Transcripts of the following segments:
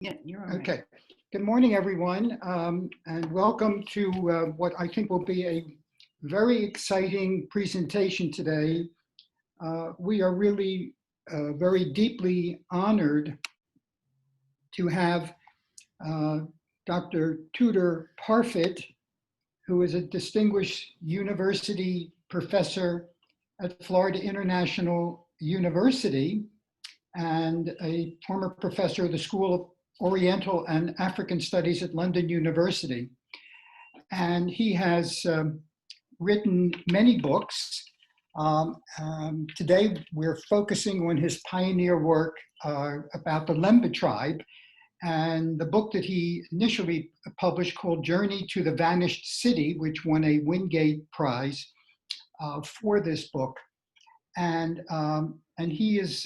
Yeah, you're all right. Okay. Good morning, everyone, and welcome to what I think will be a very exciting presentation today. We are really very deeply honored to have uh, Dr. Tudor Parfitt, who is a distinguished university professor at Florida International University and a former professor of the School of Oriental and African Studies at London University. And he has written many books. Today, we're focusing on his pioneer work about the Lemba tribe, and the book that he initially published called Journey to the Vanished City, which won a Wingate Prize for this book. And he is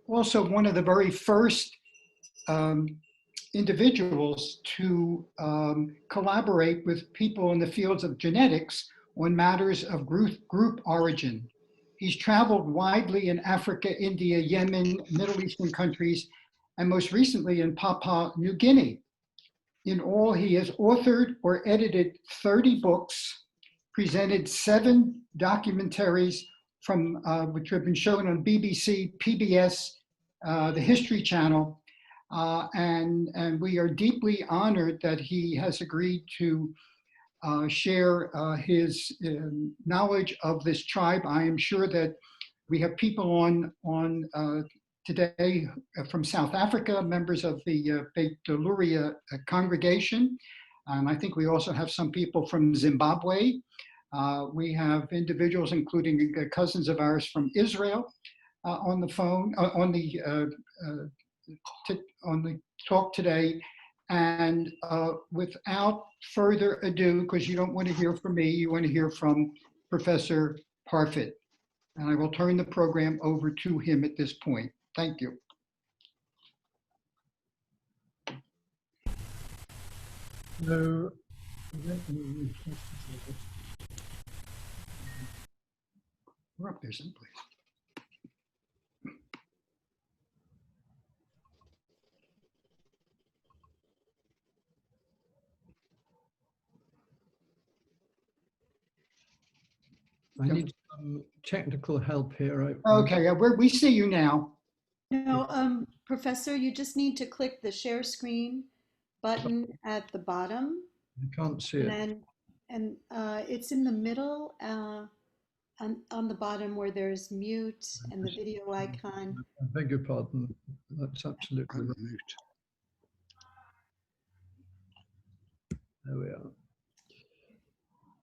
also one of the very first individuals to collaborate with people in the fields of genetics on matters of group origin. He's traveled widely in Africa, India, Yemen, Middle Eastern countries, and most recently in Papua New Guinea. In all, he has authored or edited 30 books, presented 7 documentaries from which have been shown on BBC, PBS, the History Channel, and we are deeply honored that he has agreed to share his knowledge of this tribe. I am sure that we have people on today from South Africa, members of the Beit Luria congregation. I think we also have some people from Zimbabwe. We have individuals, including cousins of ours from Israel, on the phone, on the talk today. And without further ado, because you don't want to hear from me, you want to hear from Professor Parfitt. And I will turn the program over to him at this point. Thank you. So, we're up there someplace. I need some technical help here. Okay, we see you now. No, Professor, you just need to click the share screen button at the bottom. I can't see it. And it's in the middle on the bottom where there's mute and the video icon. I beg your pardon. That's absolutely right. There we are.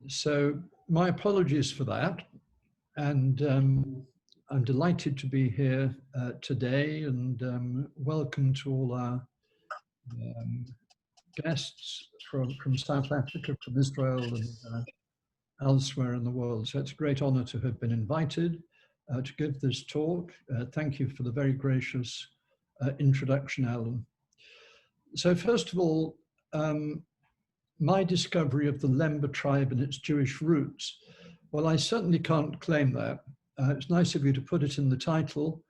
So my apologies for that. And I'm delighted to be here today, and welcome to all our guests from South Africa, from Israel, and elsewhere in the world. So it's a great honor to have been invited to give this talk. Thank you for the very gracious introduction, Alan. So first of all, my discovery of the Lemba tribe and its Jewish roots. Well, I certainly can't claim that. It's nice of you to put it in the title,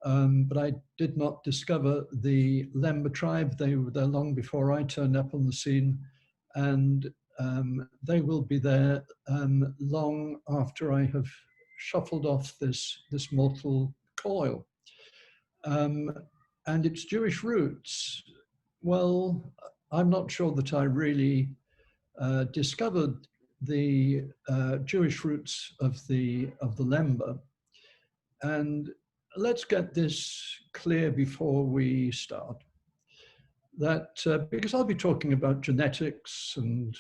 but I did not discover the Lemba tribe. They were there long before I turned up on the scene, and they will be there long after I have shuffled off this mortal coil. And its Jewish roots, well, I'm not sure that I really discovered the Jewish roots of the Lemba. And let's get this clear before we start. That because I'll be talking about genetics, and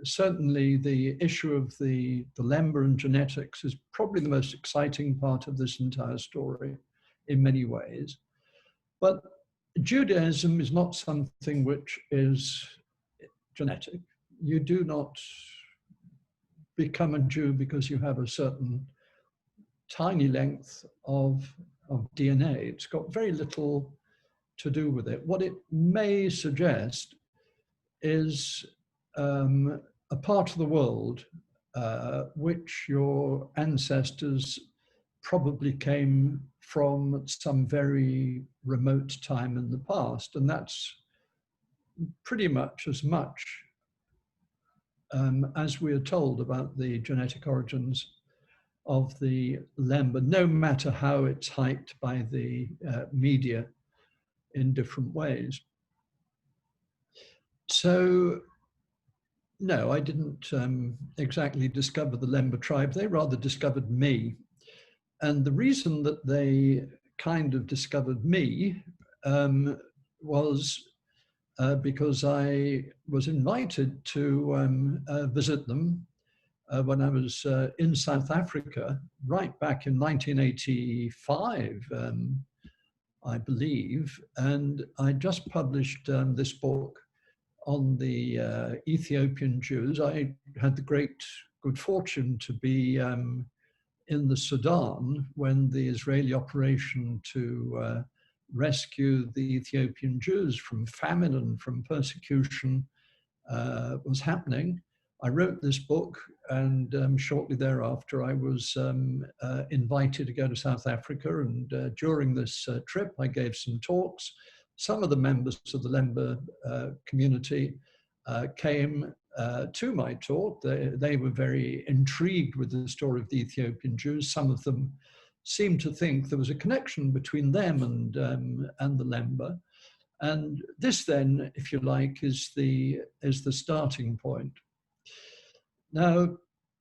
certainly the issue of the Lemba and genetics is probably the most exciting part of this entire story in many ways. But Judaism is not something which is genetic. You do not become a Jew because you have a certain tiny length of DNA. It's got very little to do with it. What it may suggest is a part of the world which your ancestors probably came from some very remote time in the past. And that's pretty much as we are told about the genetic origins of the Lemba, no matter how it's hyped by the media in different ways. So, no, I didn't exactly discover the Lemba tribe. They rather discovered me. And the reason that they kind of discovered me was because I was invited to visit them when I was in South Africa, right back in 1985, I believe. And I just published this book on the Ethiopian Jews. I had the great good fortune to be in the Sudan when the Israeli operation to rescue the Ethiopian Jews from famine and from persecution was happening. I wrote this book, and shortly thereafter I was invited to go to South Africa, and during this trip I gave some talks. Some of the members of the Lemba community came to my talk. They were very intrigued with the story of the Ethiopian Jews. Some of them seemed to think there was a connection between them and the Lemba. And this then, if you like, is the starting point. Now,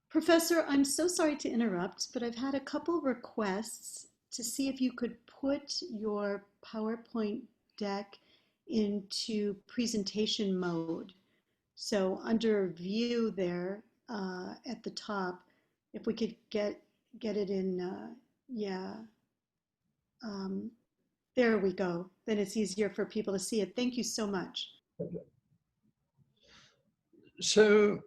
Professor, I'm so sorry to interrupt, but I've had a couple requests to see if you could put your PowerPoint deck into presentation mode. So under view there at the top, if we could get it in, yeah, there we go. Then it's easier for people to see it. Thank you so much. so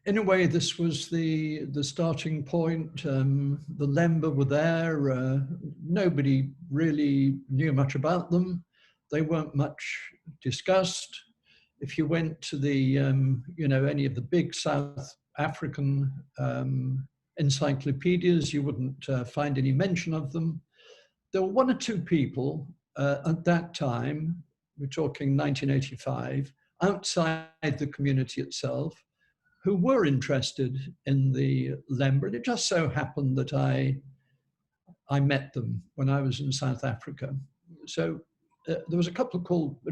in a way, this was the starting point. The Lemba were there. Nobody really knew much about them. They weren't much discussed. If you went to the, any of the big South African encyclopedias, you wouldn't find any mention of them. There were one or two people at that time, we're talking 1985, outside the community itself, who were interested in the Lemba. And it just so happened that I met them when I was in South Africa. So there was a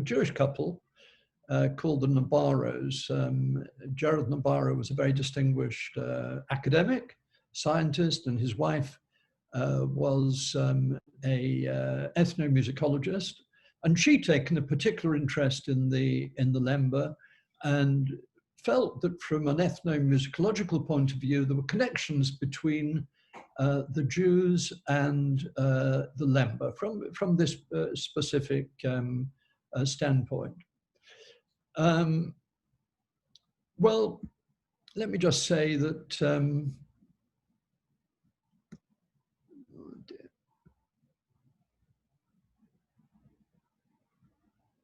Jewish couple called the Nabaros. Gerald Nabaro was a very distinguished academic, scientist, and his wife was a ethnomusicologist. And she'd taken a particular interest in the Lemba and felt that from an ethnomusicological point of view, there were connections between the Jews and the Lemba from this specific standpoint. Well, let me just say that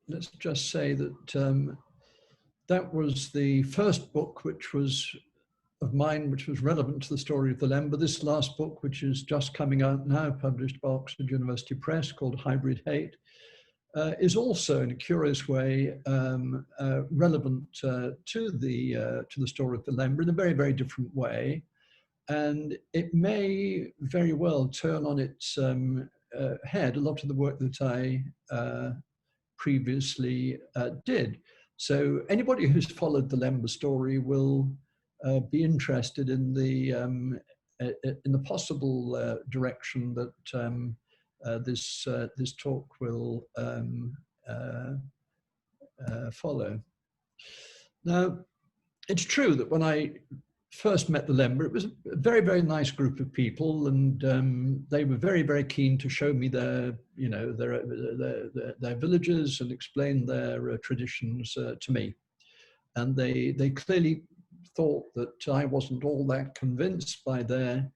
let's just say that that was the first book of mine which was relevant to the story of the Lemba. This last book, which is just coming out now, published by Oxford University Press, called Hybrid Hate, is also in a curious way relevant to the story of the Lemba in a very, very different way. And it may very well turn on its head a lot of the work that I previously did. So anybody who's followed the Lemba story will be interested in the possible direction that this talk will follow. Now, it's true that when I first met the Lemba, it was a very, very nice group of people, and they were very, very keen to show me their villages and explain their traditions to me. And they clearly thought that I wasn't all that convinced by their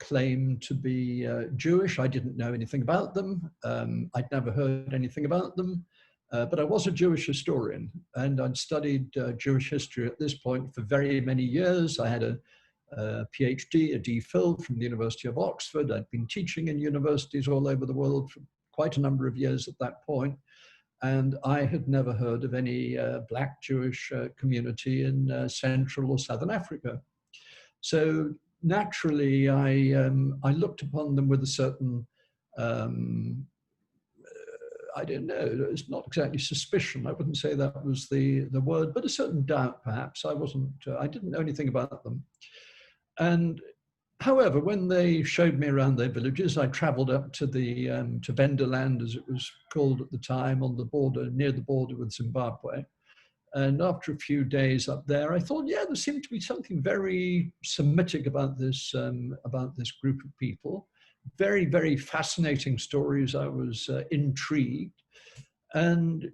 claim to be Jewish. I didn't know anything about them. I'd never heard anything about them. But I was a Jewish historian, and I'd studied Jewish history at this point for very many years. I had PhD, a DPhil from the University of Oxford. I'd been teaching in universities all over the world for quite a number of years at that point. And I had never heard of any Black Jewish community in Central or Southern Africa. So naturally, I looked upon them with a certain, I don't know, it's not exactly suspicion. I wouldn't say that was the word, but a certain doubt, perhaps. I didn't know anything about them. And however, when they showed me around their villages, I traveled up to the to Venderland, as it was called at the time, on the border, near the border with Zimbabwe. And after a few days up there, I thought, yeah, there seemed to be something very Semitic about this group of people. Very, very fascinating stories. I was intrigued. And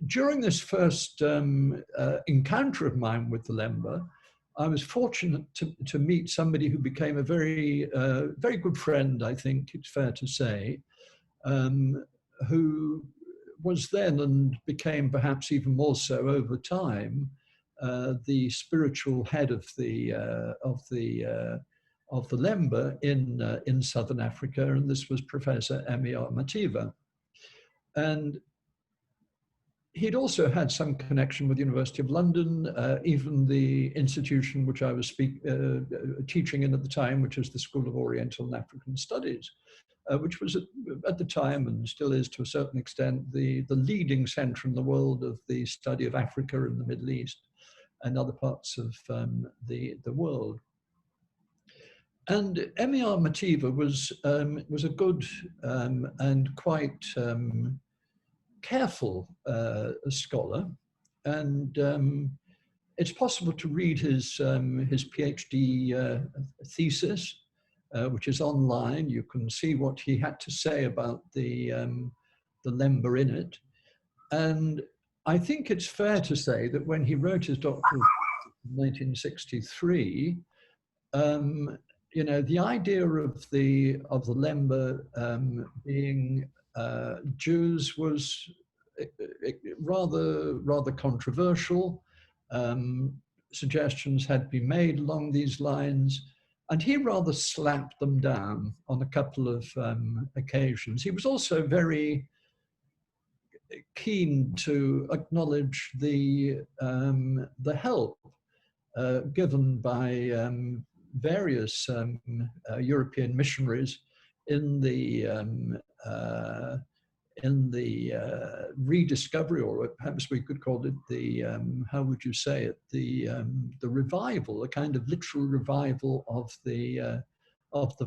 during this first encounter of mine with the Lemba, I was fortunate to meet somebody who became a very, very good friend, I think it's fair to say, who was then and became perhaps even more so over time, the spiritual head of the Lemba in Southern Africa, and this was Professor Emir Mativa. And he'd also had some connection with the University of London, even the institution which I was teaching in at the time, which is the School of Oriental and African Studies, which was at the time and still is to a certain extent the leading center in the world of the study of Africa and the Middle East and other parts of the world. And Emir Mativa was a good and quite careful scholar, and it's possible to read his PhD thesis, which is online. You can see what he had to say about the Lemba in it, and I think it's fair to say that when he wrote his doctoral in 1963, you know, the idea of the Lemba being Jews was rather controversial. Suggestions had been made along these lines, and he rather slapped them down on a couple of occasions. He was also very keen to acknowledge the help given by various European missionaries in the rediscovery, or perhaps we could call it the how would you say it, the revival, a kind of literal revival of the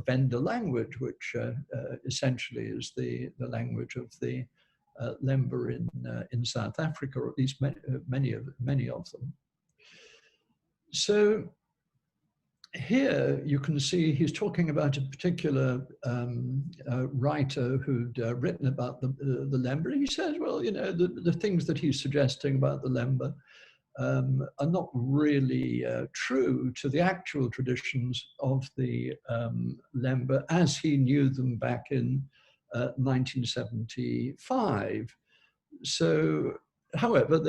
Venda language, which essentially is the language of the Lemba in South Africa, or at least many of them. So here you can see he's talking about a particular writer who'd written about the Lemba. And he says, well, you know, the things that he's suggesting about the Lemba are not really true to the actual traditions of the Lemba as he knew them back in 1975. So, however,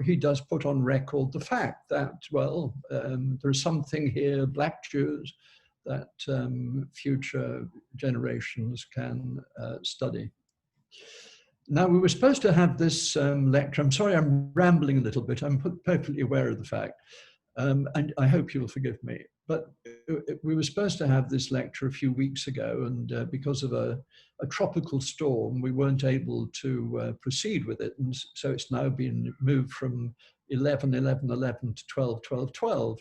he does put on record the fact that, well, there's something here, Black Jews, that future generations can study. Now, we were supposed to have this lecture. I'm sorry, I'm rambling a little bit. I'm perfectly aware of the fact, and I hope you'll forgive me. But we were supposed to have this lecture a few weeks ago, and because of a tropical storm, we weren't able to proceed with it. And so it's now been moved from 11/11/11 to 12/12/12.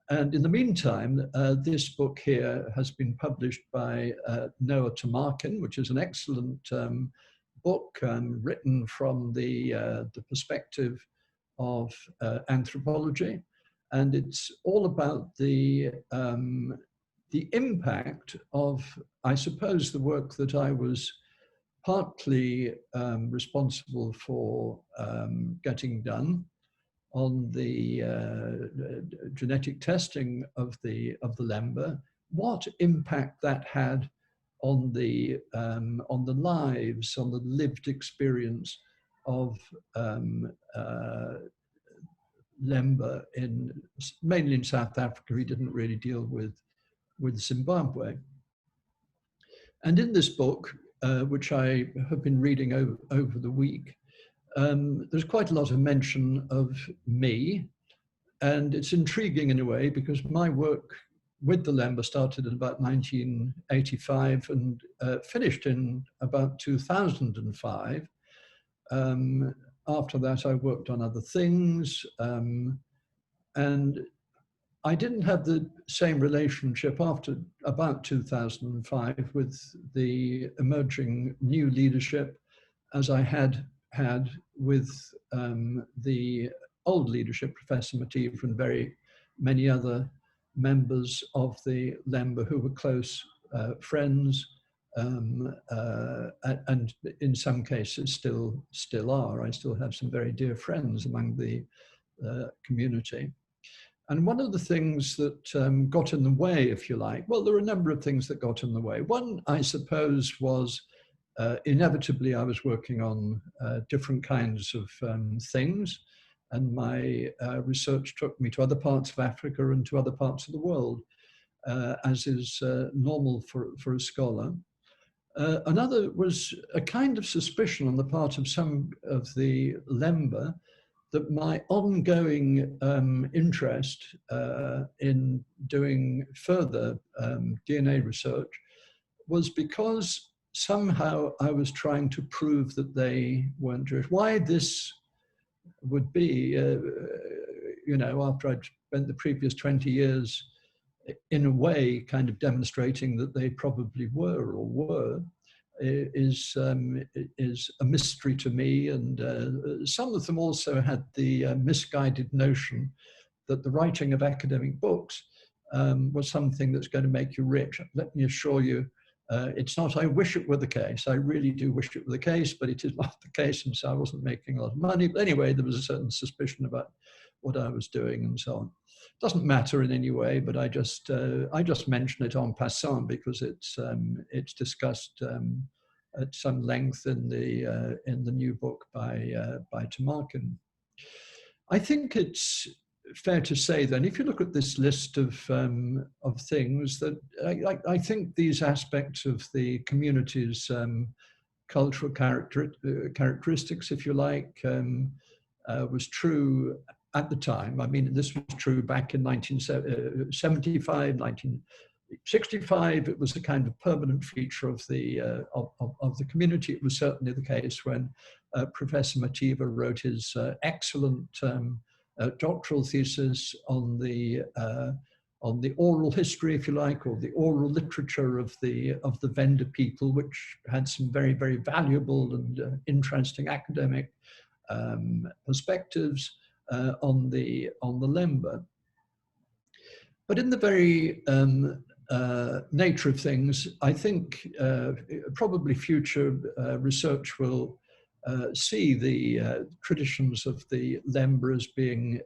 And in the meantime, this book here has been published by Noah Tamarkin, which is an excellent book written from the perspective of anthropology. And it's all about the impact of, I suppose, the work that I was partly responsible for getting done on the genetic testing of the Lemba, what impact that had on the lives, on the lived experience of Lemba mainly in South Africa. He didn't really deal with Zimbabwe. And in this book, which I have been reading over the week, there's quite a lot of mention of me. And it's intriguing in a way because my work with the Lemba started in about 1985 and finished in about 2005. After that, I worked on other things. And I didn't have the same relationship after about 2005 with the emerging new leadership as I had with the old leadership, Professor Mativa and very many other members of the Lemba who were close friends, and in some cases still are. I still have some very dear friends among the community. And one of the things that got in the way, if you like, well, there were a number of things that got in the way. One, I suppose, was inevitably I was working on different kinds of things, and my research took me to other parts of Africa and to other parts of the world, as is normal for a scholar. Another was a kind of suspicion on the part of some of the Lemba that my ongoing interest in doing further DNA research was because somehow I was trying to prove that they weren't Jewish. Why this would be, after I'd spent the previous 20 years in a way kind of demonstrating that they probably were, is a mystery to me. And some of them also had the misguided notion that the writing of academic books was something that's going to make you rich. Let me assure you, it's not. I wish it were the case. I really do wish it were the case, but it is not the case, and so I wasn't making a lot of money. But anyway, there was a certain suspicion about what I was doing and so on. Doesn't matter in any way, but I just mention it en passant because it's discussed at some length in the new book by Tamarkin. I think it's fair to say then, if you look at this list of things, that I think these aspects of the community's cultural characteristics, if you like, was true at the time. I mean, this was true back in 1975, 1965. It was a kind of permanent feature of the community. It was certainly the case when Professor Mativa wrote his excellent doctoral thesis on the oral history, if you like, or the oral literature of the Venda people, which had some very, very valuable and interesting academic perspectives on the Lemba. But in the very nature of things, I think probably future research will see the traditions of the Lemba as being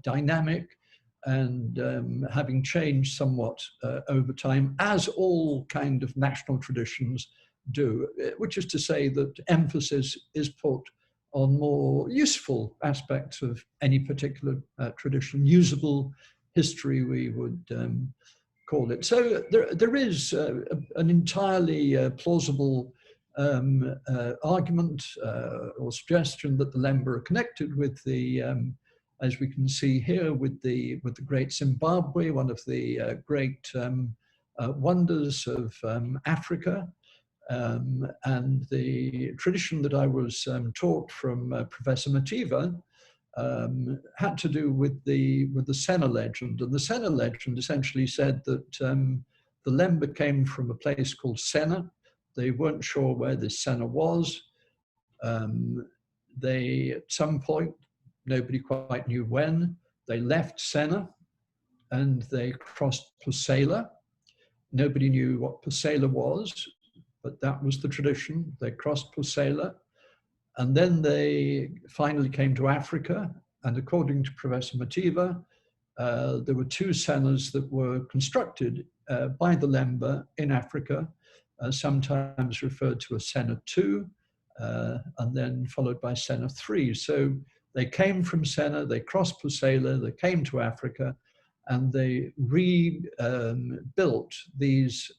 dynamic and having changed somewhat over time, as all kind of national traditions do, which is to say that emphasis is put on more useful aspects of any particular tradition, usable history, we would call it. So there is an entirely plausible argument or suggestion that the Lemba are connected with the, as we can see here, with the great Zimbabwe, one of the great wonders of Africa. And the tradition that I was taught from Professor Mativa had to do with the Senna legend. And the Senna legend essentially said that the Lemba came from a place called Senna. They weren't sure where this Senna was. They, at some point, nobody quite knew when, they left Senna and they crossed Pusela. Nobody knew what Pusela was, but that was the tradition. They crossed Pusela, and then they finally came to Africa. And according to Professor Mativa, there were two Sennas that were constructed by the Lemba in Africa, sometimes referred to as Senna II, and then followed by Senna III. So They came from Senna, they crossed Pusela, they came to Africa, and they rebuilt these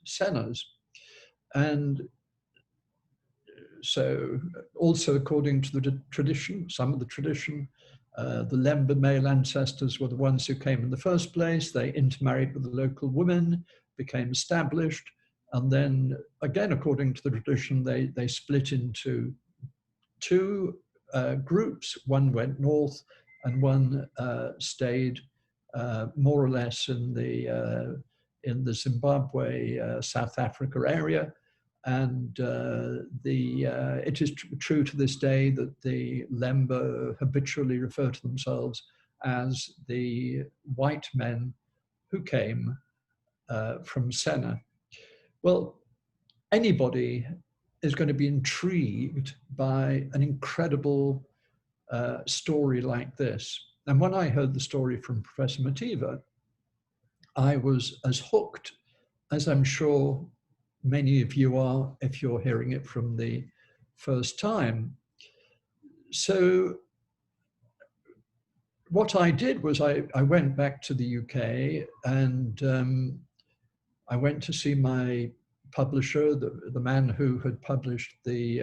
Sennas. And so also according to the tradition, some of the tradition, the Lemba male ancestors were the ones who came in the first place. They intermarried with the local women, became established, and then again, according to the tradition, they split into two groups. One went north and one stayed more or less in the Zimbabwe, South Africa area. And it is true to this day that the Lemba habitually refer to themselves as the white men who came from Senna. Well, anybody is going to be intrigued by an incredible story like this. And when I heard the story from Professor Mativa, I was as hooked as I'm sure many of you are if you're hearing it from the first time. So what I did was I went back to the UK, and I went to see my publisher, the man who had published the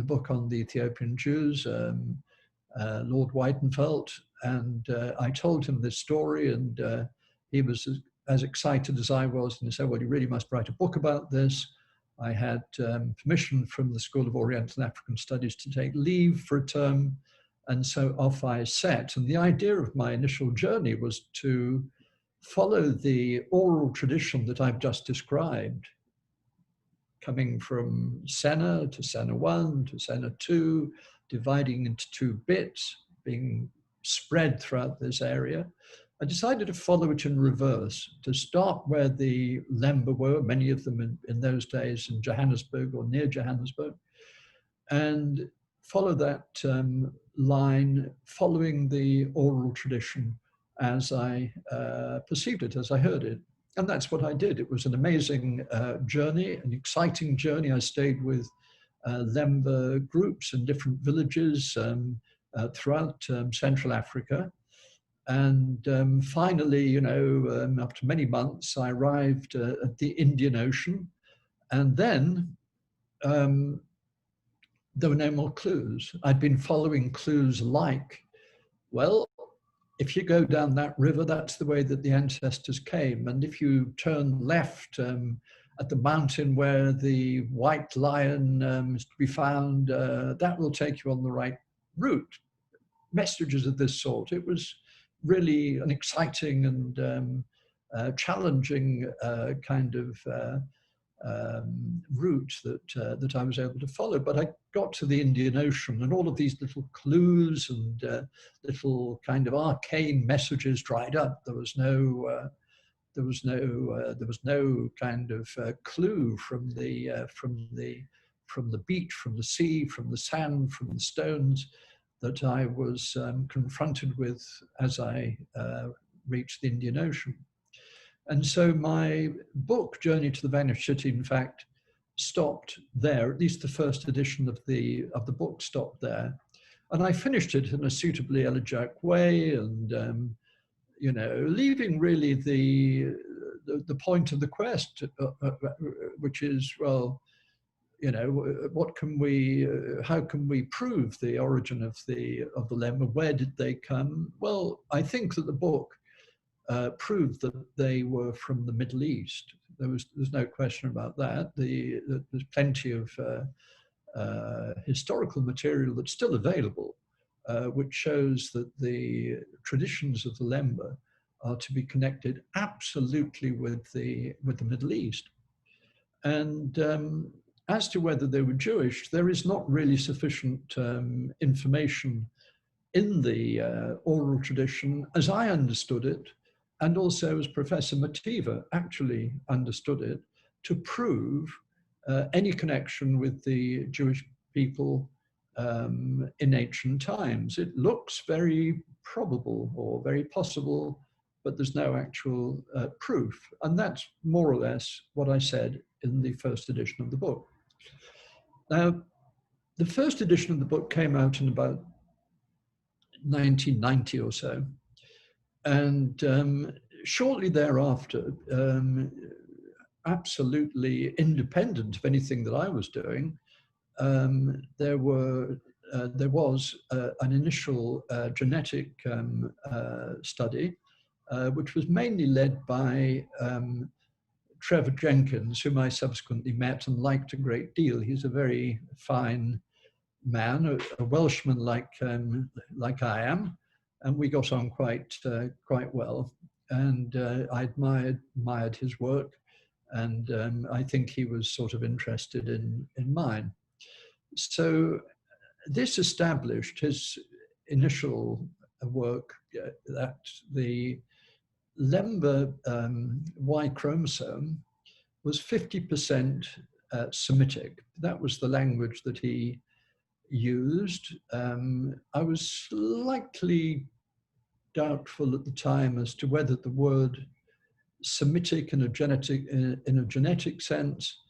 book on the Ethiopian Jews, Lord Weidenfeld, and I told him this story, and he was as excited as I was, and he said, well, you really must write a book about this. I had permission from the School of Oriental and African Studies to take leave for a term, and so off I set. And the idea of my initial journey was to follow the oral tradition that I've just described, coming from Senna to Senna 1 to Senna 2, dividing into two bits, being spread throughout this area. I decided to follow it in reverse, to start where the Lemba were, many of them in those days in Johannesburg or near Johannesburg, and follow that line, following the oral tradition as I perceived it, as I heard it. And that's what I did. It was an amazing journey, an exciting journey. I stayed with Lemba groups in different villages throughout Central Africa. And finally, you know, after many months, I arrived at the Indian Ocean. And then there were no more clues. I'd been following clues like, well, if you go down that river, that's the way that the ancestors came. And if you turn left at the mountain where the white lion is to be found, that will take you on the right route. Messages of this sort. It was really an exciting and challenging kind of route that I was able to follow. But I got to the Indian Ocean, and all of these little clues and little kind of arcane messages dried up. There was no kind of clue from the beach, from the sea, from the sand, from the stones that I was confronted with as I reached the Indian Ocean. And so my book, Journey to the Vanished City, in fact, stopped there. At least the first edition of the book stopped there. And I finished it in a suitably elegiac way, and you know, leaving really the point of the quest, which is, well, you know, what can we, how can we prove the origin of the Lemba? Where did they come? Well, I think that the book proved that they were from the Middle East. There's no question about that. There's plenty of historical material that's still available, which shows that the traditions of the Lemba are to be connected absolutely with the Middle East. And as to whether they were Jewish, there is not really sufficient information in the oral tradition, as I understood it, and also as Professor Mativa actually understood it, to prove any connection with the Jewish people in ancient times. It looks very probable or very possible, but there's no actual proof. And that's more or less what I said in the first edition of the book. Now, the first edition of the book came out in about 1990 or so. And shortly thereafter, absolutely independent of anything that I was doing, there was an initial genetic study, which was mainly led by Trevor Jenkins, whom I subsequently met and liked a great deal. He's a very fine man, a Welshman like I am, and we got on quite well. And I admired his work, and I think he was sort of interested in mine. So this established his initial work that the Lemba Y chromosome was 50% Semitic. That was the language that he used. I was slightly doubtful at the time as to whether the word Semitic in a genetic sense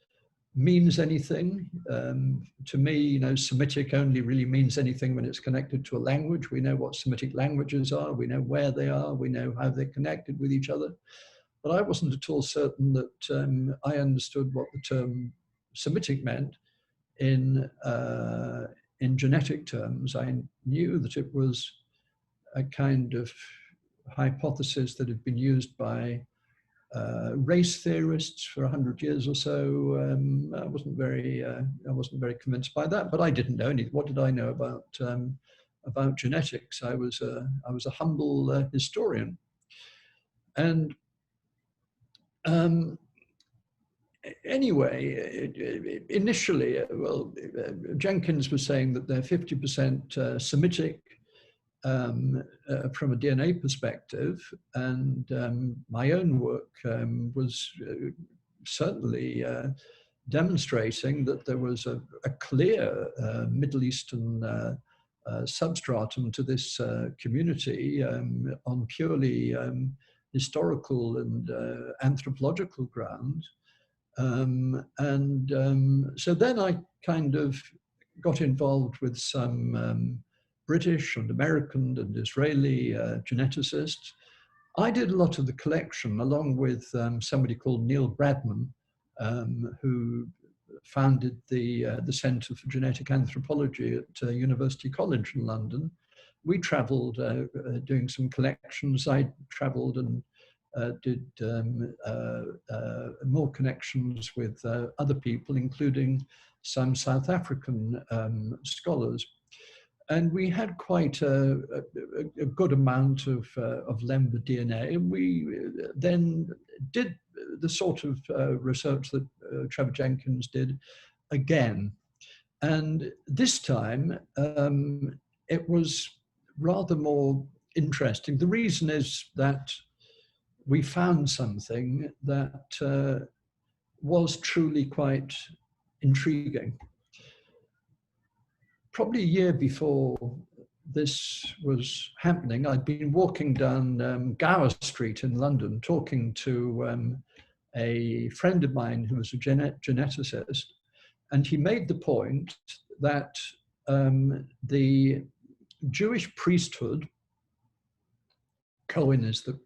means anything. To me, you know, Semitic only really means anything when it's connected to a language. We know what Semitic languages are, we know where they are, we know how they're connected with each other. But I wasn't at all certain that I understood what the term Semitic meant in genetic terms. I knew that it was a kind of hypothesis that had been used by race theorists for 100 years or so. I wasn't very convinced by that, but I didn't know anything. What did I know about genetics? I was a humble historian, and anyway, initially, Jenkins was saying that they're 50% Semitic from a DNA perspective, and my own work was certainly demonstrating that there was a clear Middle Eastern substratum to this community on purely historical and anthropological grounds. So then I kind of got involved with some British and American and Israeli geneticists. I did a lot of the collection along with somebody called Neil Bradman, who founded the Centre for Genetic Anthropology at University College in London. We travelled doing some collections. I travelled and did more connections with other people, including some South African scholars. And we had quite a good amount of Lemba DNA. And we then did the sort of research that Trevor Jenkins did again. And this time, it was rather more interesting. The reason is that we found something that was truly quite intriguing. Probably a year before this was happening, I'd been walking down Gower Street in London talking to a friend of mine who was a geneticist, and he made the point that the Jewish priesthood, Cohen is the,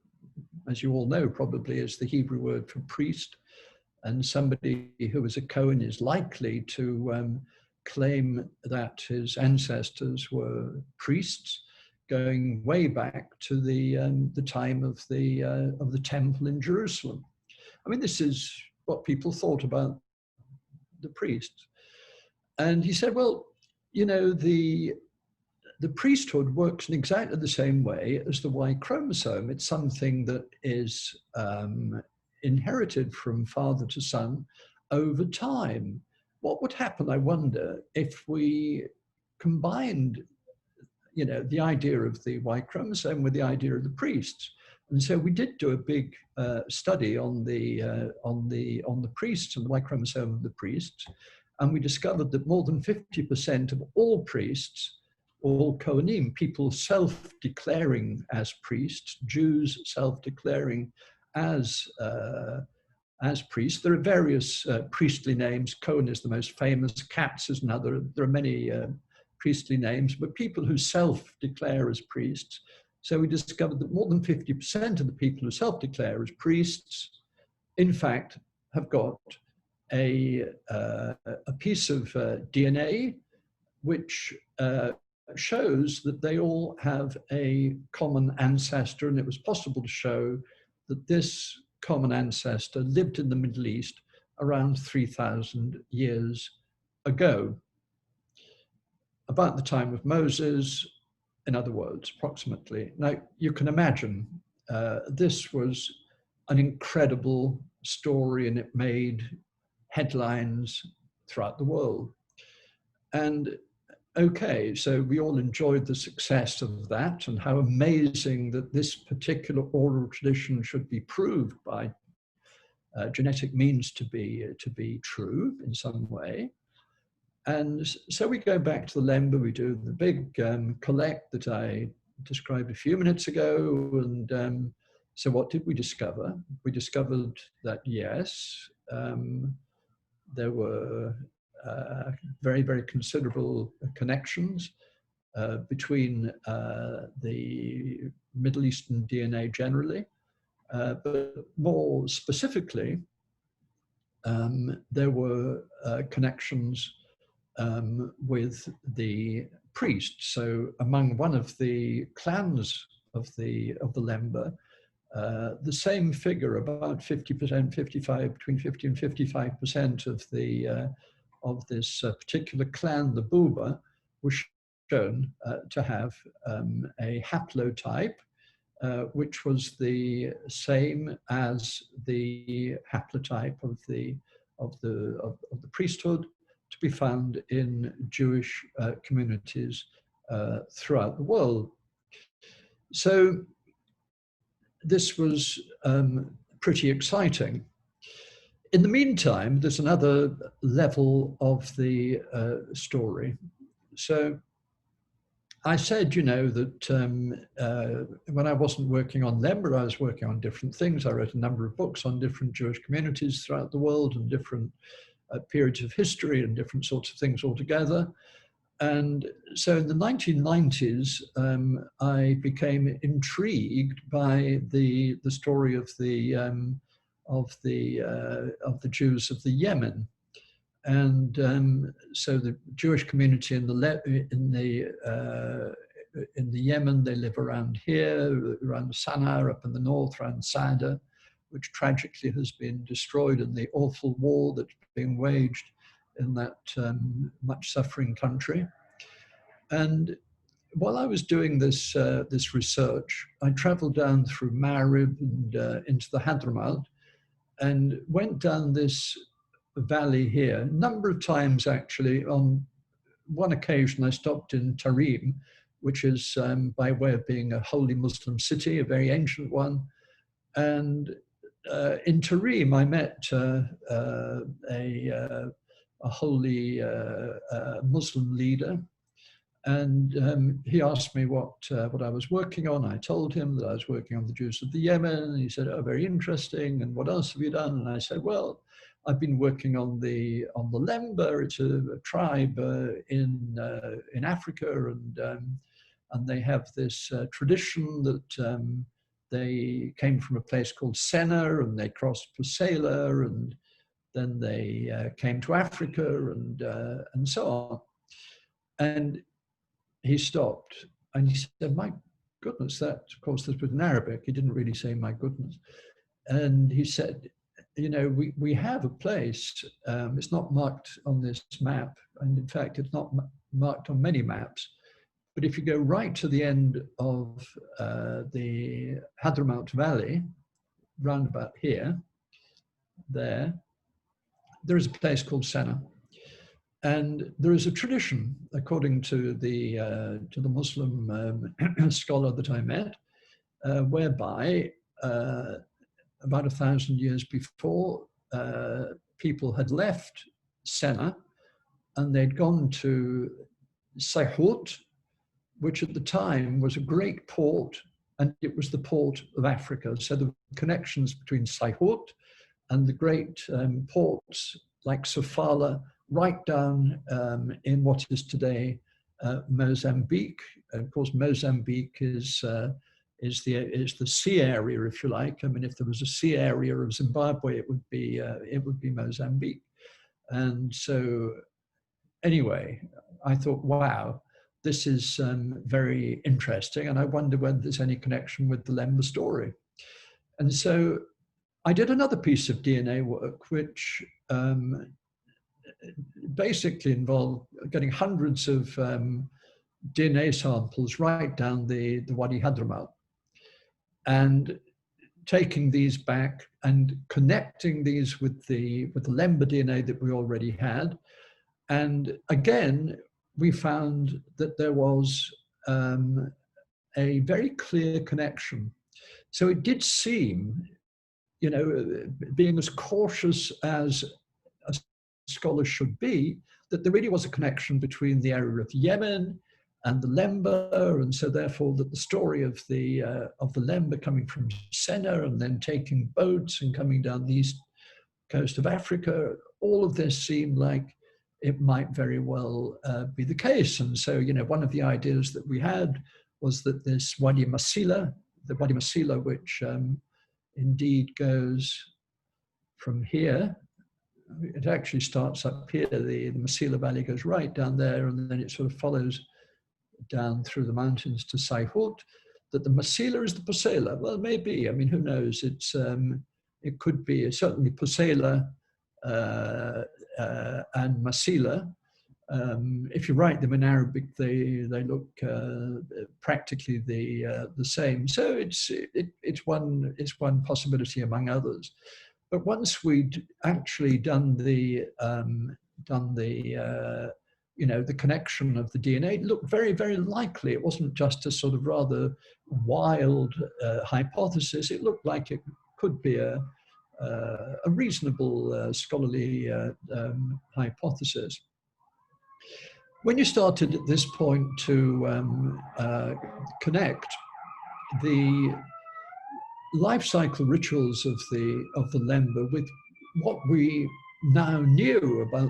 as you all know, probably is the Hebrew word for priest, and somebody who is a Cohen is likely to claim that his ancestors were priests, going way back to the time of the temple in Jerusalem. I mean, this is what people thought about the priests. And he said, well, you know, the priesthood works in exactly the same way as the Y chromosome. It's something that is inherited from father to son over time. What would happen, I wonder, if we combined, you know, the idea of the Y chromosome with the idea of the priests? And so we did do a big study on the priests and the Y chromosome of the priests, and we discovered that more than 50% of all priests, all Kohanim, people self-declaring as priests, Jews self-declaring as as priests. There are various priestly names. Cohen is the most famous, Katz is another. There are many priestly names, but people who self-declare as priests. So we discovered that more than 50% of the people who self-declare as priests, in fact, have got a piece of DNA which shows that they all have a common ancestor, and it was possible to show that this common ancestor lived in the Middle East around 3,000 years ago, about the time of Moses, in other words, approximately. Now, you can imagine this was an incredible story, and it made headlines throughout the world. And okay, so we all enjoyed the success of that, and how amazing that this particular oral tradition should be proved by genetic means to be true in some way. And so we go back to the Lemba, we do the big collect that I described a few minutes ago. And so what did we discover? We discovered that, yes, there were very, very considerable connections between the Middle Eastern DNA generally, but more specifically, there were connections with the priests. So among one of the clans of the Lemba, the same figure, about 50%, 55, between 50 and 55% of this particular clan, the Buba, was shown to have a haplotype, which was the same as the haplotype of the priesthood, to be found in Jewish communities throughout the world. So this was pretty exciting. In the meantime, there's another level of the story. So I said, you know, that when I wasn't working on Lemba, I was working on different things. I wrote a number of books on different Jewish communities throughout the world and different periods of history and different sorts of things altogether. And so in the 1990s, I became intrigued by the story of the Jews of the Yemen. And so the Jewish community in the Yemen, they live around here, around Sana'a, up in the north, around Sada, which tragically has been destroyed in the awful war that's being waged in that much suffering country. And while I was doing this research, I traveled down through Marib and into the Hadramaut, and went down this valley here a number of times. Actually, on one occasion I stopped in Tarim, which is by way of being a holy Muslim city, a very ancient one. And in Tarim I met a holy Muslim leader, and he asked me what I was working on. I told him that I was working on the Jews of the Yemen, and he said, "Oh, very interesting. And what else have you done?" And I said, "Well, I've been working on the Lemba. It's a tribe in Africa, and they have this tradition that they came from a place called Senna, and they crossed Pusela, and then they came to Africa, and so on." And he stopped and he said, "My goodness," that, of course, this was in Arabic. He didn't really say "my goodness." And he said, "You know, we have a place. It's not marked on this map. And in fact, it's not marked on many maps. But if you go right to the end of the Hadramaut Valley, round about here, there is a place called Senna. And there is a tradition, according to the Muslim scholar that I met, whereby about 1,000 years before, people had left Senna and they'd gone to Sayhut, which at the time was a great port, and it was the port of Africa. So the connections between Sayhut and the great ports like Sofala, right down in what is today Mozambique. Of course, Mozambique is the sea area, if you like. I mean, if there was a sea area of Zimbabwe, it would be Mozambique. And so, anyway, I thought, wow, this is very interesting, and I wonder whether there's any connection with the Lemba story. And so, I did another piece of DNA work, which basically involved getting hundreds of DNA samples right down the Wadi Hadramaut, and taking these back and connecting these with the Lemba DNA that we already had. And again, we found that there was a very clear connection. So it did seem, you know, being as cautious as a scholar should be, that there really was a connection between the area of Yemen and the Lemba, and so therefore that the story of the Lemba coming from Senna and then taking boats and coming down the east coast of Africa, all of this seemed like it might very well be the case. And so, you know, one of the ideas that we had was that this Wadi Masila, the Wadi Masila, which indeed goes from here, it actually starts up here, the Masila Valley goes right down there, and then it sort of follows down through the mountains to Saihut, that the Masila is the Pusela. Well, maybe, I mean, who knows? It could be certainly Pusela and Masila. If you write them in Arabic, they look practically the same. So it's one possibility among others. But once we'd actually done the you know, the connection of the DNA, it looked very, very likely. It wasn't just a sort of rather wild hypothesis. It looked like it could be a reasonable scholarly hypothesis. When you started at this point to connect the life cycle rituals of the Lemba with what we now knew about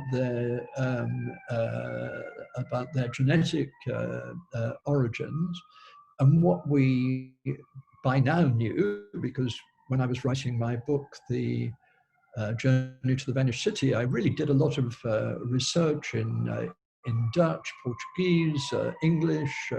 their genetic origins, and what we by now knew, because when I was writing my book, The Journey to the Vanished City, I really did a lot of research in Dutch, Portuguese, English,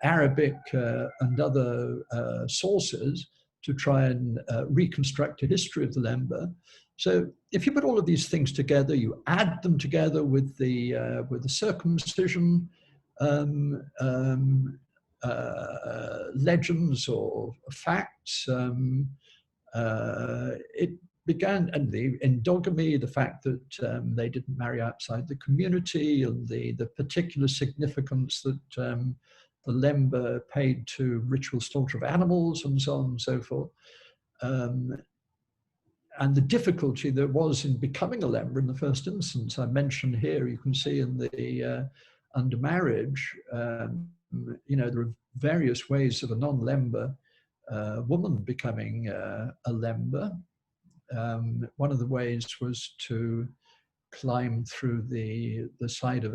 Arabic, and other sources to try and reconstruct a history of the Lemba. So if you put all of these things together, you add them together with the circumcision legends or facts, it began, and the endogamy, the fact that they didn't marry outside the community, and the particular significance that the Lemba paid to ritual slaughter of animals, and so on and so forth. And the difficulty there was in becoming a Lemba in the first instance. I mentioned here, you can see in the under marriage, you know, there are various ways of a non-Lemba woman becoming a Lemba. One of the ways was to climb through the side of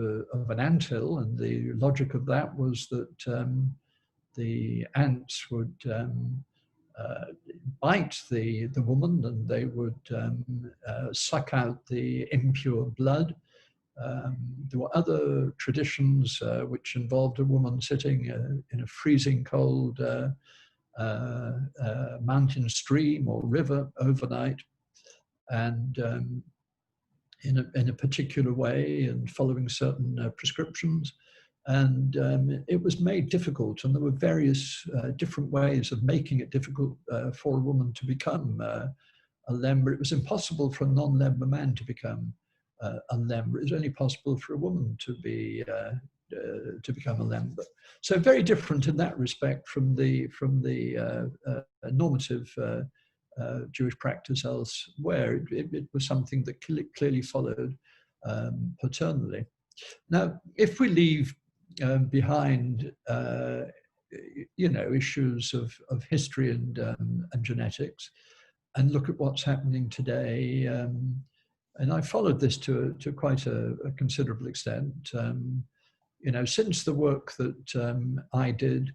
an anthill, and the logic of that was that the ants would bite the woman, and they would suck out the impure blood. There were other traditions which involved a woman sitting in a freezing cold mountain stream or river overnight, and in a particular way, and following certain prescriptions. And it was made difficult, and there were various different ways of making it difficult for a woman to become a Lemba. It was impossible for a non-Lemba man to become a Lemba. It was only possible for a woman to become a Lemba. So very different in that respect from the normative Jewish practice elsewhere. It was something that clearly followed paternally. Now, if we leave behind, you know, issues of history and genetics, and look at what's happening today. And I followed this to quite a considerable extent. You know, since the work that I did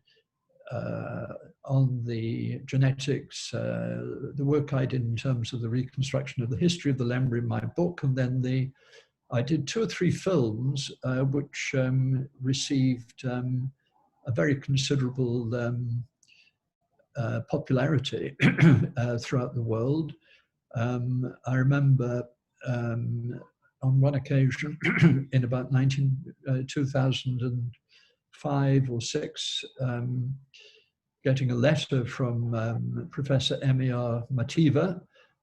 on the genetics, the work I did in terms of the reconstruction of the history of the Lemba in my book, and then I did 2 or 3 films which received a very considerable popularity throughout the world. I remember on one occasion in about 2005 or 6, getting a letter from Professor Emir Mativa,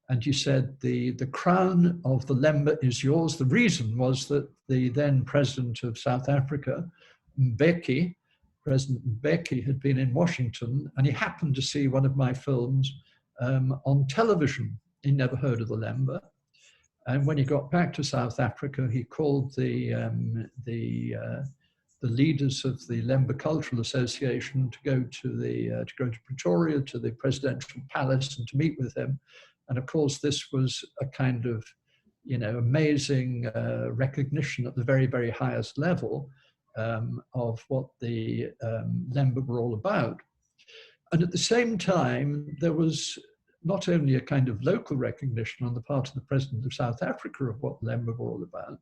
and he said, the crown of the Lemba is yours. The reason was that the then president of South Africa, Mbeki, President Mbeki, had been in Washington, and he happened to see one of my films on television. He never heard of the Lemba. And when he got back to South Africa, he called the leaders of the Lemba Cultural Association to go to Pretoria, to the presidential palace, and to meet with him. And of course, this was a kind of, you know, amazing recognition at the very, very highest level of what the Lemba were all about. And at the same time, there was not only a kind of local recognition on the part of the president of South Africa of what Lemba were all about,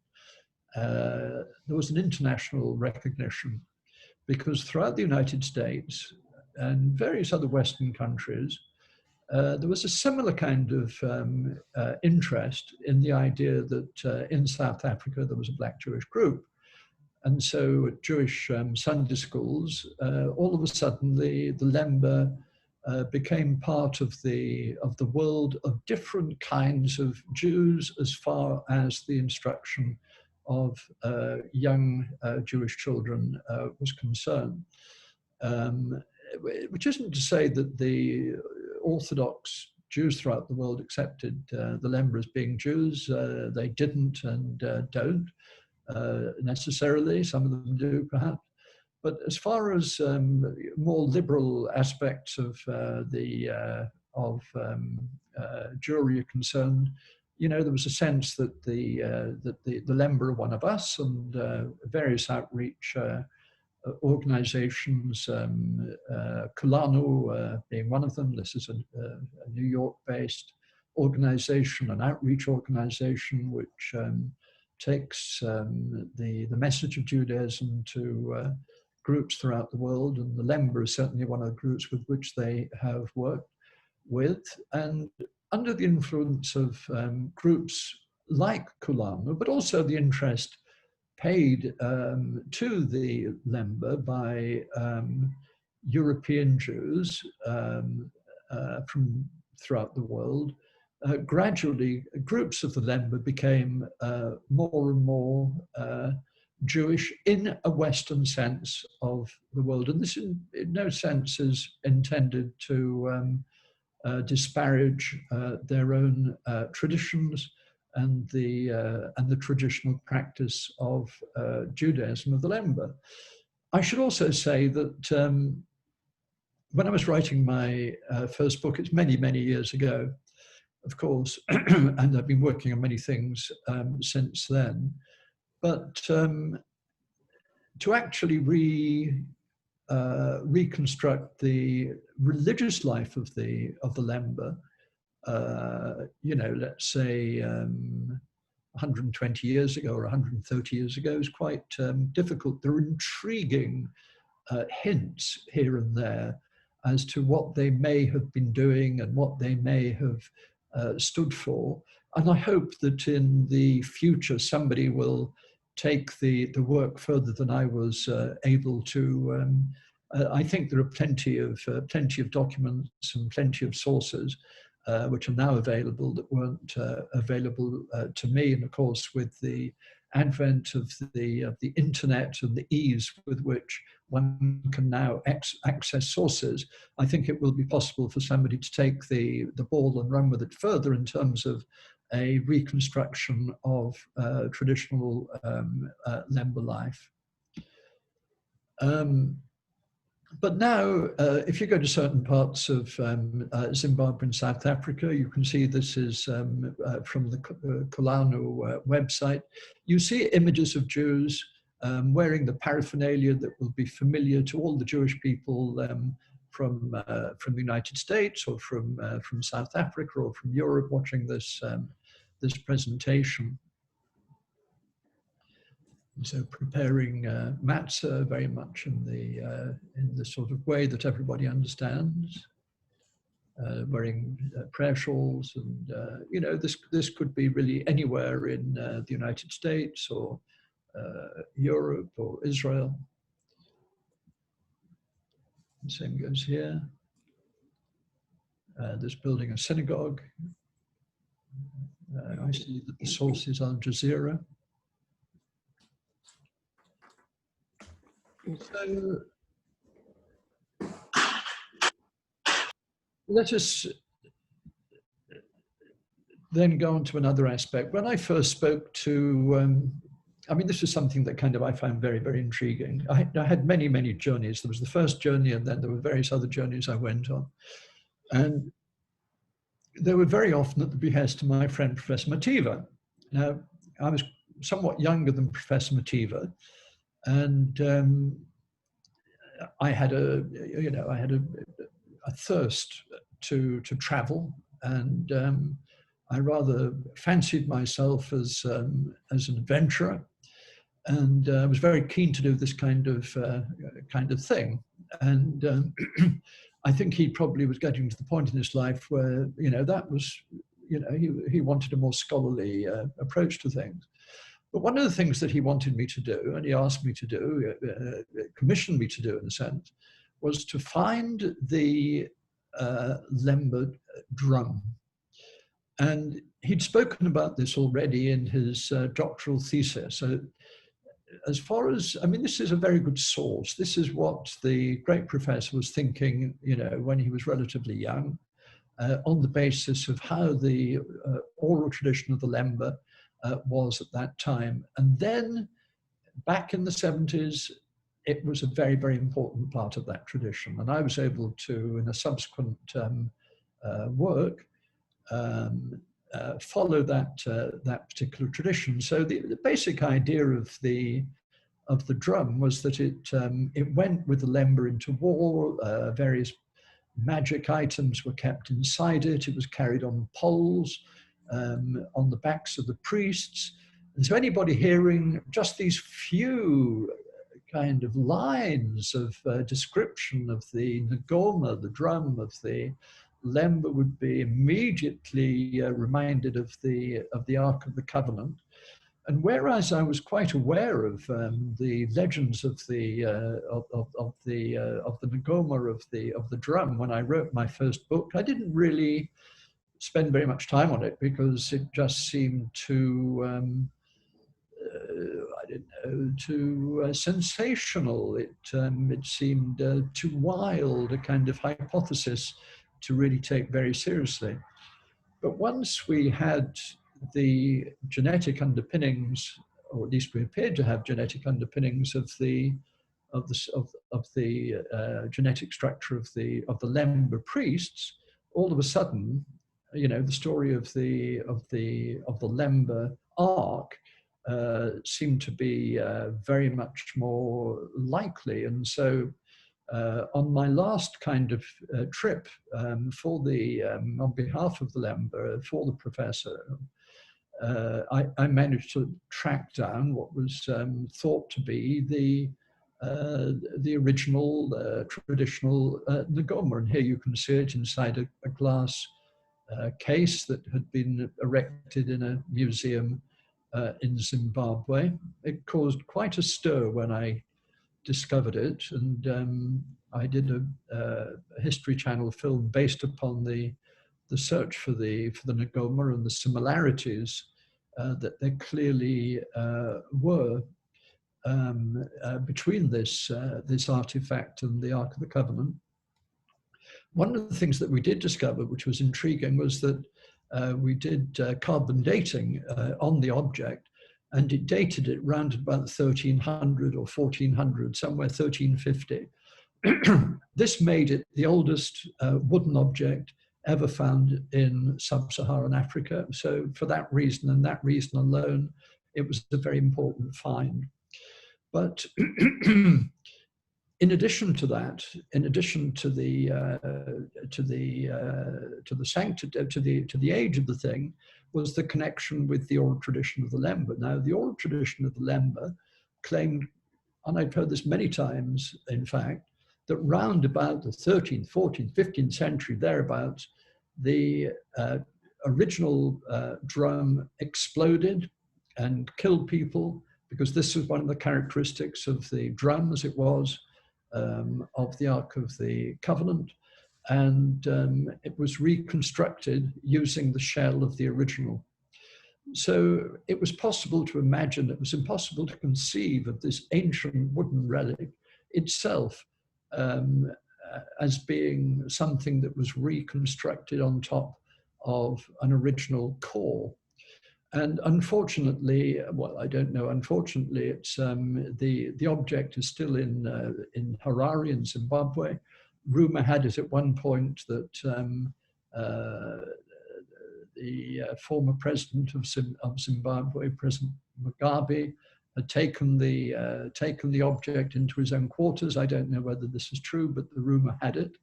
there was an international recognition, because throughout the United States and various other Western countries, there was a similar kind of interest in the idea that in South Africa there was a Black Jewish group. And so at Jewish Sunday schools, all of a sudden the Lemba became part of the world of different kinds of Jews as far as the instruction of young Jewish children was concerned. Which isn't to say that the Orthodox Jews throughout the world accepted the Lemba as being Jews. They didn't and don't necessarily. Some of them do, perhaps. But as far as more liberal aspects of Jewry are concerned, you know, there was a sense that the Lemba are one of us, and various outreach organizations, Kulanu being one of them. This is a New York-based organization, an outreach organization, which takes the message of Judaism to groups throughout the world, and the Lemba is certainly one of the groups with which they have worked with. And under the influence of groups like Kulanu, but also the interest paid to the Lemba by European Jews from throughout the world, gradually groups of the Lemba became more and more Jewish in a Western sense of the world. And this in no sense is intended to disparage their own traditions and the traditional practice of Judaism of the Lemba. I should also say that when I was writing my first book, it's many, many years ago, of course, and I've been working on many things since then. But to actually reconstruct the religious life of the Lemba, you know, let's say 120 years ago or 130 years ago, is quite difficult. There are intriguing hints here and there as to what they may have been doing and what they may have stood for. And I hope that in the future somebody will take the work further than I was able to. I think there are plenty of documents and plenty of sources which are now available that weren't available to me. And of course, with the advent of the internet and the ease with which one can now access sources, I think it will be possible for somebody to take the ball and run with it further in terms of a reconstruction of traditional Lemba life. But now, if you go to certain parts of Zimbabwe and South Africa, you can see this is from the Kulanu website. You see images of Jews wearing the paraphernalia that will be familiar to all the Jewish people from the United States or from South Africa or from Europe watching this this presentation. So preparing matzah very much in the sort of way that everybody understands, wearing prayer shawls, and you know, this could be really anywhere in the United States or Europe or Israel. The same goes here. There's building a synagogue. I see that the source is Al Jazeera. So let us then go on to another aspect. When I first spoke to, I mean, this is something that kind of I found very, very intriguing. I had many, many journeys. There was the first journey, and then there were various other journeys I went on. And they were very often at the behest of my friend, Professor Mativa. Now, I was somewhat younger than Professor Mativa, and I had a thirst to travel, and I rather fancied myself as an adventurer, and I was very keen to do this kind of thing. And I think he probably was getting to the point in his life where, you know, that was, you know, he wanted a more scholarly approach to things. But one of the things that he wanted me to do, and he asked me to do, commissioned me to do in a sense, was to find the Lemba drum. And he'd spoken about this already in his doctoral thesis. So as far as, I mean, this is a very good source. This is what the great professor was thinking, you know, when he was relatively young, on the basis of how the oral tradition of the Lemba was at that time. And then back in the 70s, it was a very, very important part of that tradition. And I was able to, in a subsequent work, follow that particular tradition. So the basic idea of the drum was that it went with the Lemba into war. Various magic items were kept inside it. It was carried on poles on the backs of the priests. And so anybody hearing just these few kind of lines of description of the ngoma, the drum of the Lemba, would be immediately reminded of the Ark of the Covenant. And whereas I was quite aware of the legends of the ngoma of the drum when I wrote my first book, I didn't really spend very much time on it because it just seemed too too sensational. It seemed too wild, a kind of hypothesis to really take very seriously. But once we had the genetic underpinnings, or at least we appeared to have genetic underpinnings of the genetic structure of the Lemba priests, all of a sudden, you know, the story of the Lemba Ark seemed to be very much more likely. And so on my last kind of trip for on behalf of the Lemba, for the professor, I managed to track down what was thought to be the original traditional ngoma. And here you can see it inside a glass case that had been erected in a museum in Zimbabwe. It caused quite a stir when I discovered it, and I did a History Channel film based upon the search for the ngoma and the similarities that there clearly were between this artifact and the Ark of the Covenant. One of the things that we did discover, which was intriguing, was that we did carbon dating on the object, and it dated it round about 1300 or 1400, somewhere 1350. this made it the oldest wooden object ever found in sub-Saharan Africa. So for that reason and that reason alone, it was a very important find. But in addition to that, in addition to the sanctity, to the age of the thing, was the connection with the oral tradition of the Lemba. Now, the oral tradition of the Lemba claimed, and I've heard this many times, in fact, that round about the 13th, 14th, 15th century, thereabouts, the original drum exploded and killed people, because this was one of the characteristics of the drum, as it was of the Ark of the Covenant. And it was reconstructed using the shell of the original. So it was possible to imagine, it was impossible to conceive of this ancient wooden relic itself as being something that was reconstructed on top of an original core. And unfortunately, well, I don't know, unfortunately, it's the object is still in Harare in Zimbabwe. Rumor had it at one point that the former president of Zimbabwe, President Mugabe, had taken the object into his own quarters. I don't know whether this is true, but the rumor had it.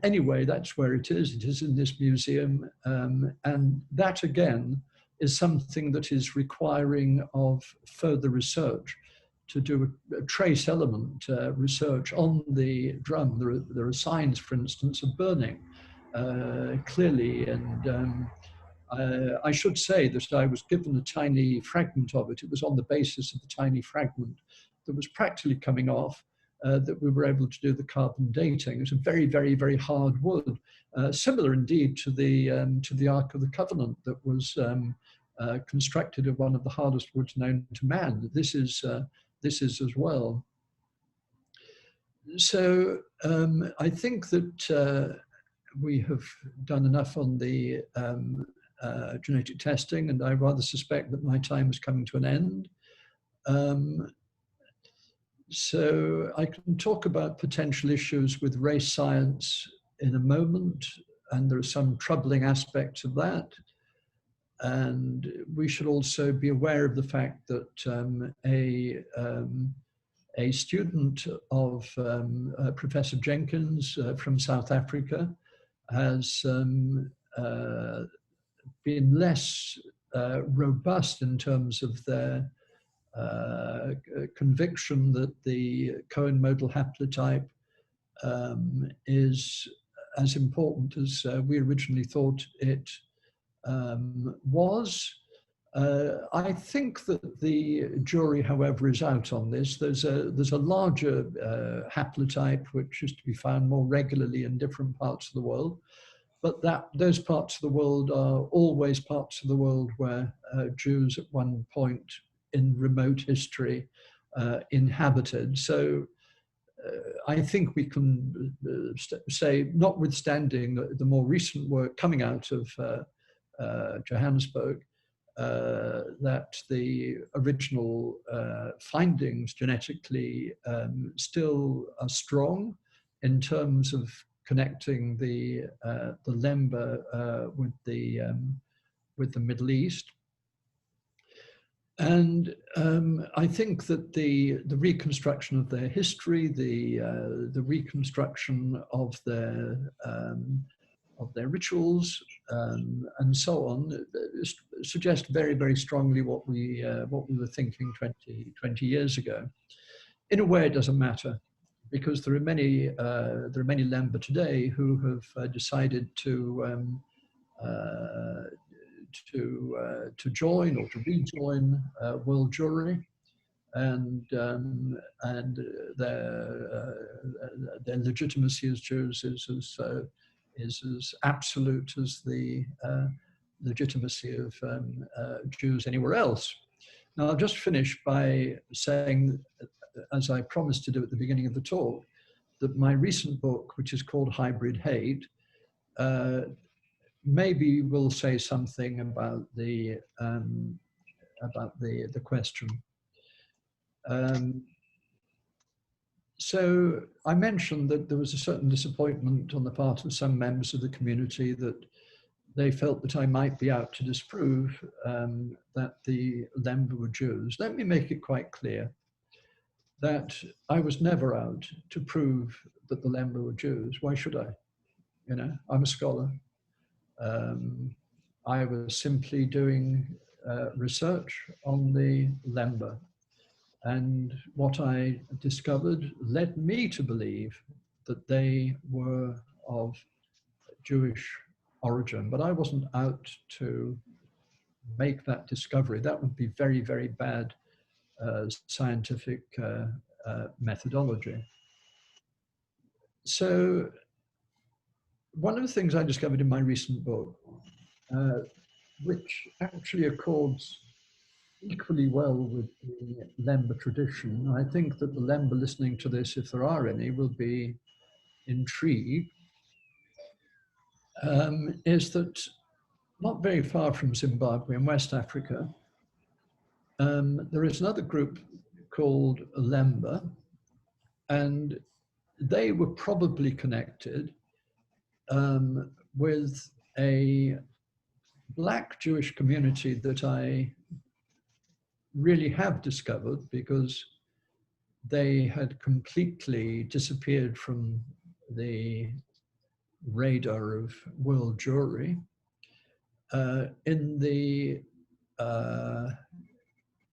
Anyway, that's where it is. It is in this museum, and that again is something that is requiring of further research, to do a trace element research on the drum. There are signs, for instance, of burning clearly, and I should say that I was given a tiny fragment of it. It was on the basis of the tiny fragment that was practically coming off that we were able to do the carbon dating. It was a very, very, very hard wood, similar indeed to the Ark of the Covenant that was constructed of one of the hardest woods known to man. This is as well. So I think that we have done enough on the genetic testing, and I rather suspect that my time is coming to an end. So I can talk about potential issues with race science in a moment, and there are some troubling aspects of that. And we should also be aware of the fact that a student of Professor Jenkins from South Africa has been less robust in terms of their conviction that the Cohen modal haplotype is as important as we originally thought it was. I think that the jury, however, is out on this. There's a larger haplotype which is to be found more regularly in different parts of the world, but those parts of the world are always parts of the world where Jews at one point in remote history inhabited. So I think we can say, notwithstanding the more recent work coming out of Johannesburg, that the original findings genetically still are strong in terms of connecting the Lemba with the Middle East. And I think that the reconstruction of their history, the reconstruction of their rituals, and so on, suggest very, very strongly what we were thinking 20 years ago. In a way, it doesn't matter, because there are many Lemba today who have decided to join or to rejoin world jewelry, and their legitimacy as Jews is as absolute as the legitimacy of Jews anywhere else. Now, I'll just finish by saying, as I promised to do at the beginning of the talk, that my recent book, which is called Hybrid Hate, maybe will say something about the question. So I mentioned that there was a certain disappointment on the part of some members of the community that they felt that I might be out to disprove that the Lemba were Jews. Let me make it quite clear that I was never out to prove that the Lemba were Jews. Why should I? You know, I'm a scholar. I was simply doing research on the Lemba. And what I discovered led me to believe that they were of Jewish origin, but I wasn't out to make that discovery. That would be very, very bad scientific methodology. So one of the things I discovered in my recent book, which actually accords equally well with the Lemba tradition, I think that the Lemba listening to this, if there are any, will be intrigued, is that not very far from Zimbabwe in West Africa, there is another group called Lemba, and they were probably connected with a Black Jewish community that I really have discovered because they had completely disappeared from the radar of world Jewry in the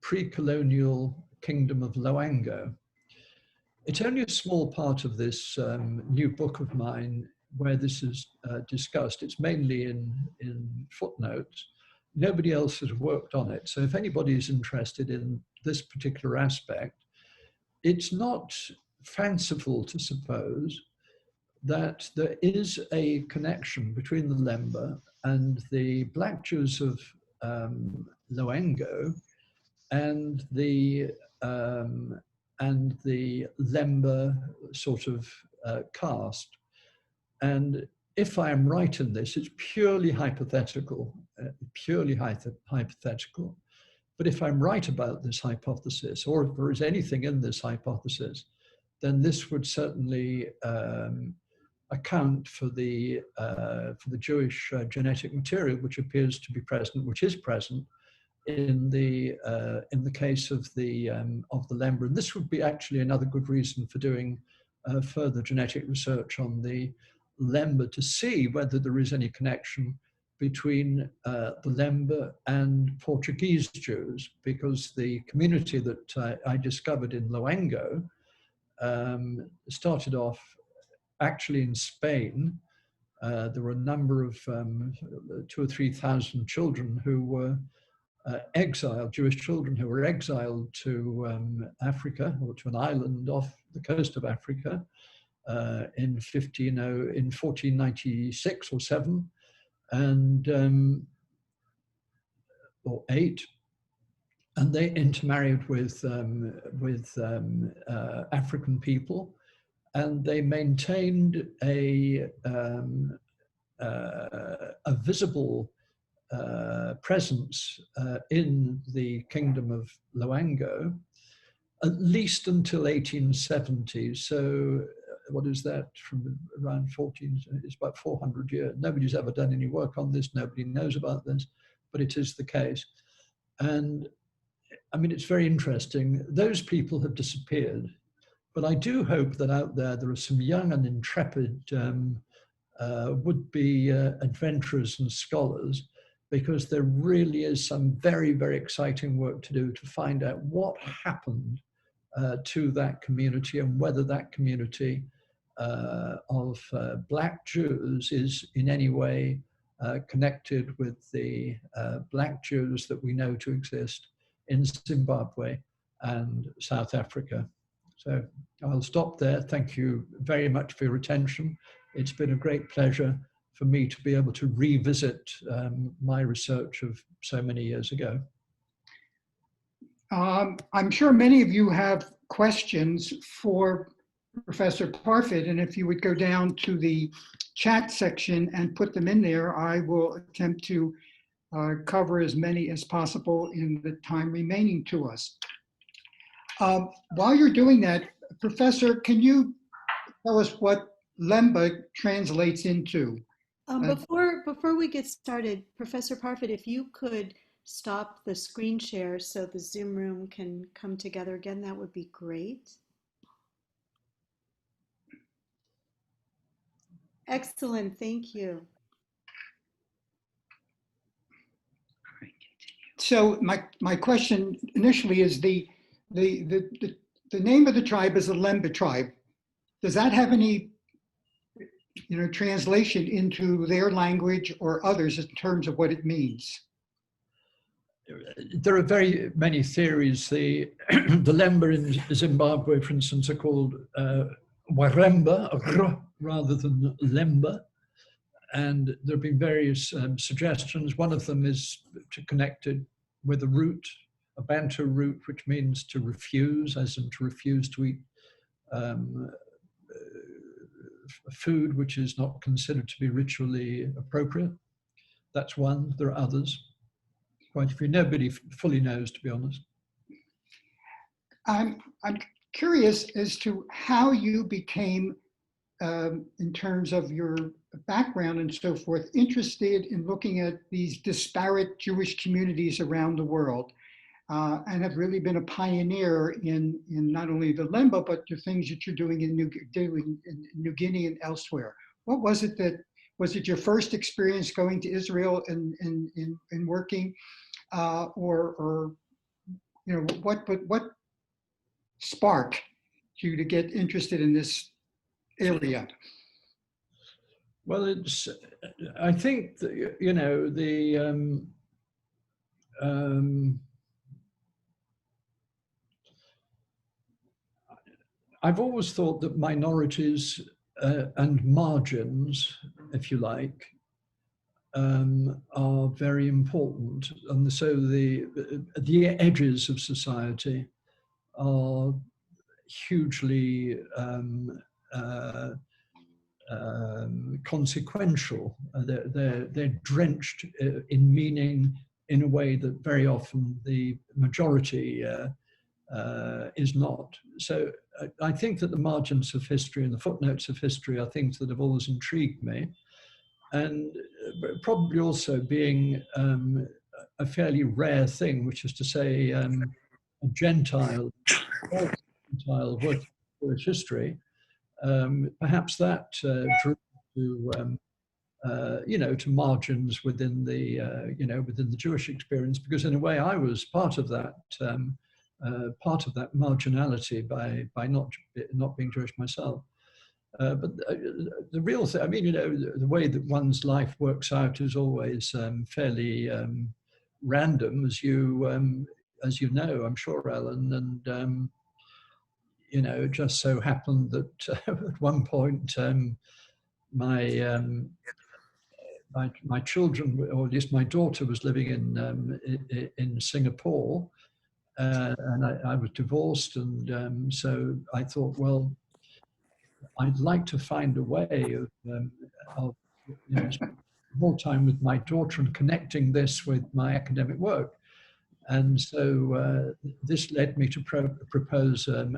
pre-colonial kingdom of Loango. It's only a small part of this new book of mine where this is discussed. It's mainly in footnotes. Nobody else has worked on it. So if anybody is interested in this particular aspect, it's not fanciful to suppose that there is a connection between the Lemba and the Black Jews of Loango and the Lemba sort of caste. And if I am right in this, it's purely hypothetical, hypothetical. But if I'm right about this hypothesis, or if there is anything in this hypothesis, then this would certainly account for the Jewish genetic material, which appears to be present, which is present in the case of the Lemba. And this would be actually another good reason for doing further genetic research on the Lemba to see whether there is any connection between the Lemba and Portuguese Jews, because the community that I discovered in Loango started off actually in Spain. There were a number of 2,000 or 3,000 children who were exiled, Jewish children who were exiled to Africa, or to an island off the coast of Africa in 1496 or 7, and or 8, and they intermarried with African people, and they maintained a visible presence in the kingdom of Loango, at least until 1870. So what is that, from around 14, it's about 400 years. Nobody's ever done any work on this, nobody knows about this, but it is the case. And I mean, it's very interesting. Those people have disappeared, but I do hope that out there are some young and intrepid would-be adventurers and scholars, because there really is some very, very exciting work to do to find out what happened to that community, and whether that community of Black Jews is in any way connected with the Black Jews that we know to exist in Zimbabwe and South Africa. So I'll stop there. Thank you very much for your attention. It's been a great pleasure for me to be able to revisit my research of so many years ago. I'm sure many of you have questions for Professor Parfitt, and if you would go down to the chat section and put them in there, I will attempt to cover as many as possible in the time remaining to us. While you're doing that, Professor, can you tell us what Lemba translates into? Uh, Before we get started, Professor Parfitt, if you could stop the screen share so the Zoom room can come together again, that would be great. Excellent, thank you. So my question initially is the name of the tribe is the Lemba tribe. Does that have any translation into their language or others in terms of what it means? There are very many theories. The Lemba in Zimbabwe, for instance, are called Waremba rather than Lemba. And there have been various suggestions. One of them is to connect it with a root, a Bantu root, which means to refuse, as in to refuse to eat food which is not considered to be ritually appropriate. That's one. There are others. Quite a few. Nobody fully knows, to be honest. I'm curious as to how you became, in terms of your background and so forth, interested in looking at these disparate Jewish communities around the world, and have really been a pioneer in not only the Lemba, but the things that you're doing in New Guinea and elsewhere. What was it that, was it your first experience going to Israel and working, or what sparked you to get interested in this area? Well, it's, I think that, I've always thought that minorities and margins, if you like, are very important. And so the edges of society are hugely consequential. They're drenched in meaning in a way that very often the majority is not. So I think that the margins of history and the footnotes of history are things that have always intrigued me. And probably also being a fairly rare thing, which is to say a Gentile working Jewish history, perhaps that drew to margins within the within the Jewish experience, because in a way I was part of that marginality by not being Jewish myself. But the real thing, I mean, the way that one's life works out is always fairly random, as you know, I'm sure, Alan. And it just so happened that at one point my children, or at least my daughter, was living in Singapore, and I was divorced, and so I thought, well, I'd like to find a way of spending more time with my daughter and connecting this with my academic work. And so this led me to propose a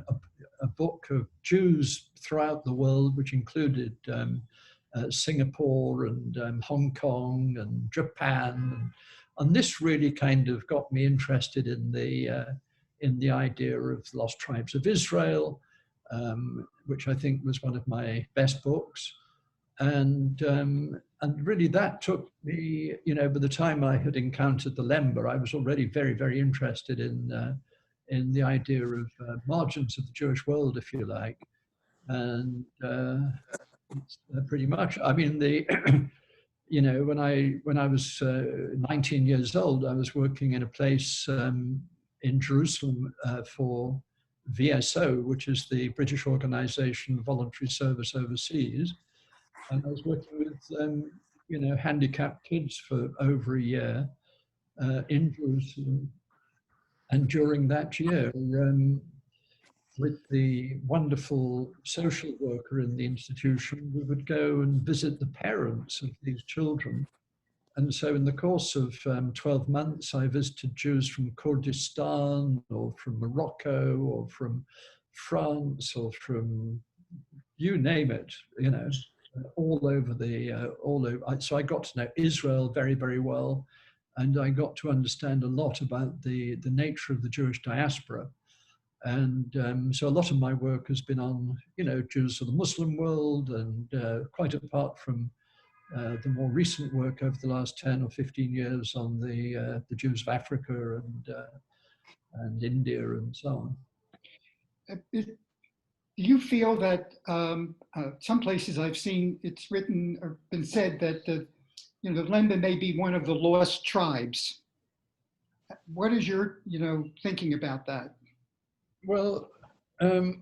book of Jews throughout the world, which included Singapore and Hong Kong and Japan. And this really kind of got me interested in the idea of the Lost Tribes of Israel, which I think was one of my best books. And really that took me, by the time I had encountered the Lemba, I was already very, very interested in the idea of margins of the Jewish world, if you like. And pretty much, I mean, when I was 19 years old, I was working in a place in Jerusalem for VSO, which is the British Organization of Voluntary Service Overseas. And I was working with, handicapped kids for over a year in Jerusalem. And during that year, with the wonderful social worker in the institution, we would go and visit the parents of these children. And so in the course of 12 months, I visited Jews from Kurdistan or from Morocco or from France or from you name it, you know, all over all over. So I got to know Israel very, very well, and I got to understand a lot about the nature of the Jewish diaspora. And so a lot of my work has been on, you know, Jews of the Muslim world, and quite apart from the more recent work over the last 10 or 15 years on the Jews of Africa and India and so on. Do you feel that some places I've seen it's written or been said that the Lemba may be one of the lost tribes? What is your thinking about that? Well, you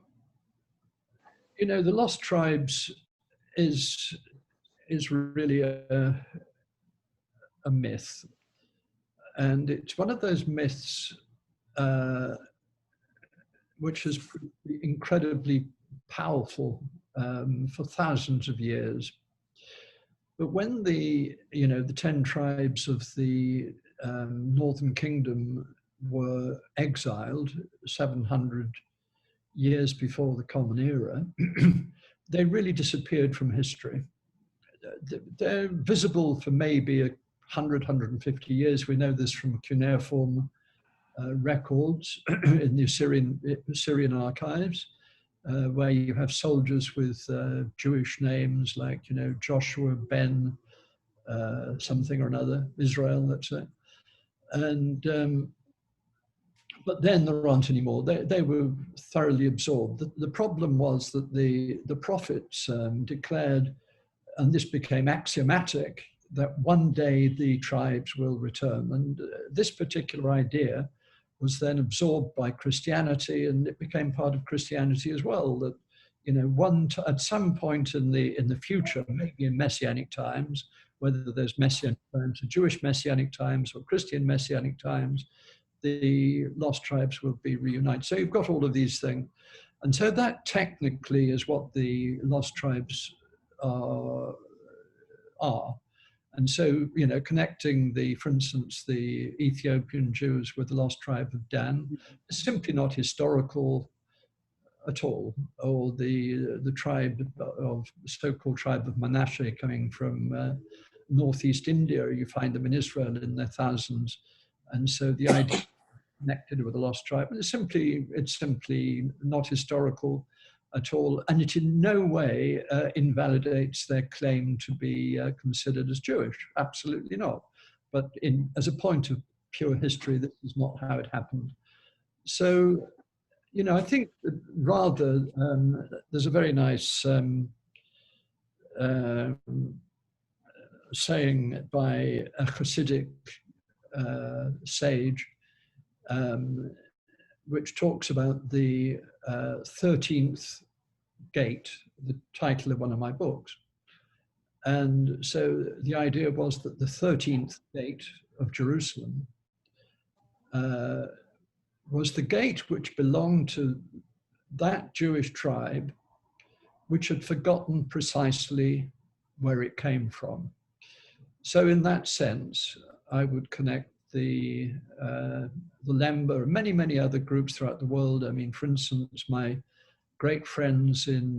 know, the lost tribes is really a myth, and it's one of those myths which has proved incredibly powerful for thousands of years. But when the 10 tribes of the Northern Kingdom were exiled 700 years before the Common Era, they really disappeared from history. They're visible for maybe 100, 150 years. We know this from cuneiform records in the Syrian archives, where you have soldiers with Jewish names like, you know, Joshua ben something or another, Israel, let's say. And but then there aren't any more. They were thoroughly absorbed. The problem was that the prophets declared, and this became axiomatic, that one day the tribes will return. And this particular idea was then absorbed by Christianity, and it became part of Christianity as well, that, you know, at some point in the future, maybe in Messianic times, whether there's Messianic times or Jewish Messianic times or Christian Messianic times, the lost tribes will be reunited. So you've got all of these things. And so that technically is what the lost tribes are. And so, you know, connecting for instance, the Ethiopian Jews with the lost tribe of Dan is simply not historical at all. Or the tribe of so-called tribe of Manasseh coming from northeast India, you find them in Israel in their thousands. And so the idea connected with the lost tribe, it's simply not historical at all, and it in no way invalidates their claim to be considered as Jewish. Absolutely not. But as a point of pure history, this is not how it happened. So, you know, I think that rather there's a very nice saying by a Hasidic sage, which talks about the 13th gate, the title of one of my books. And so the idea was that the 13th gate of Jerusalem was the gate which belonged to that Jewish tribe, which had forgotten precisely where it came from. So in that sense, I would connect the Lemba and many, many other groups throughout the world. I mean, for instance, my great friends in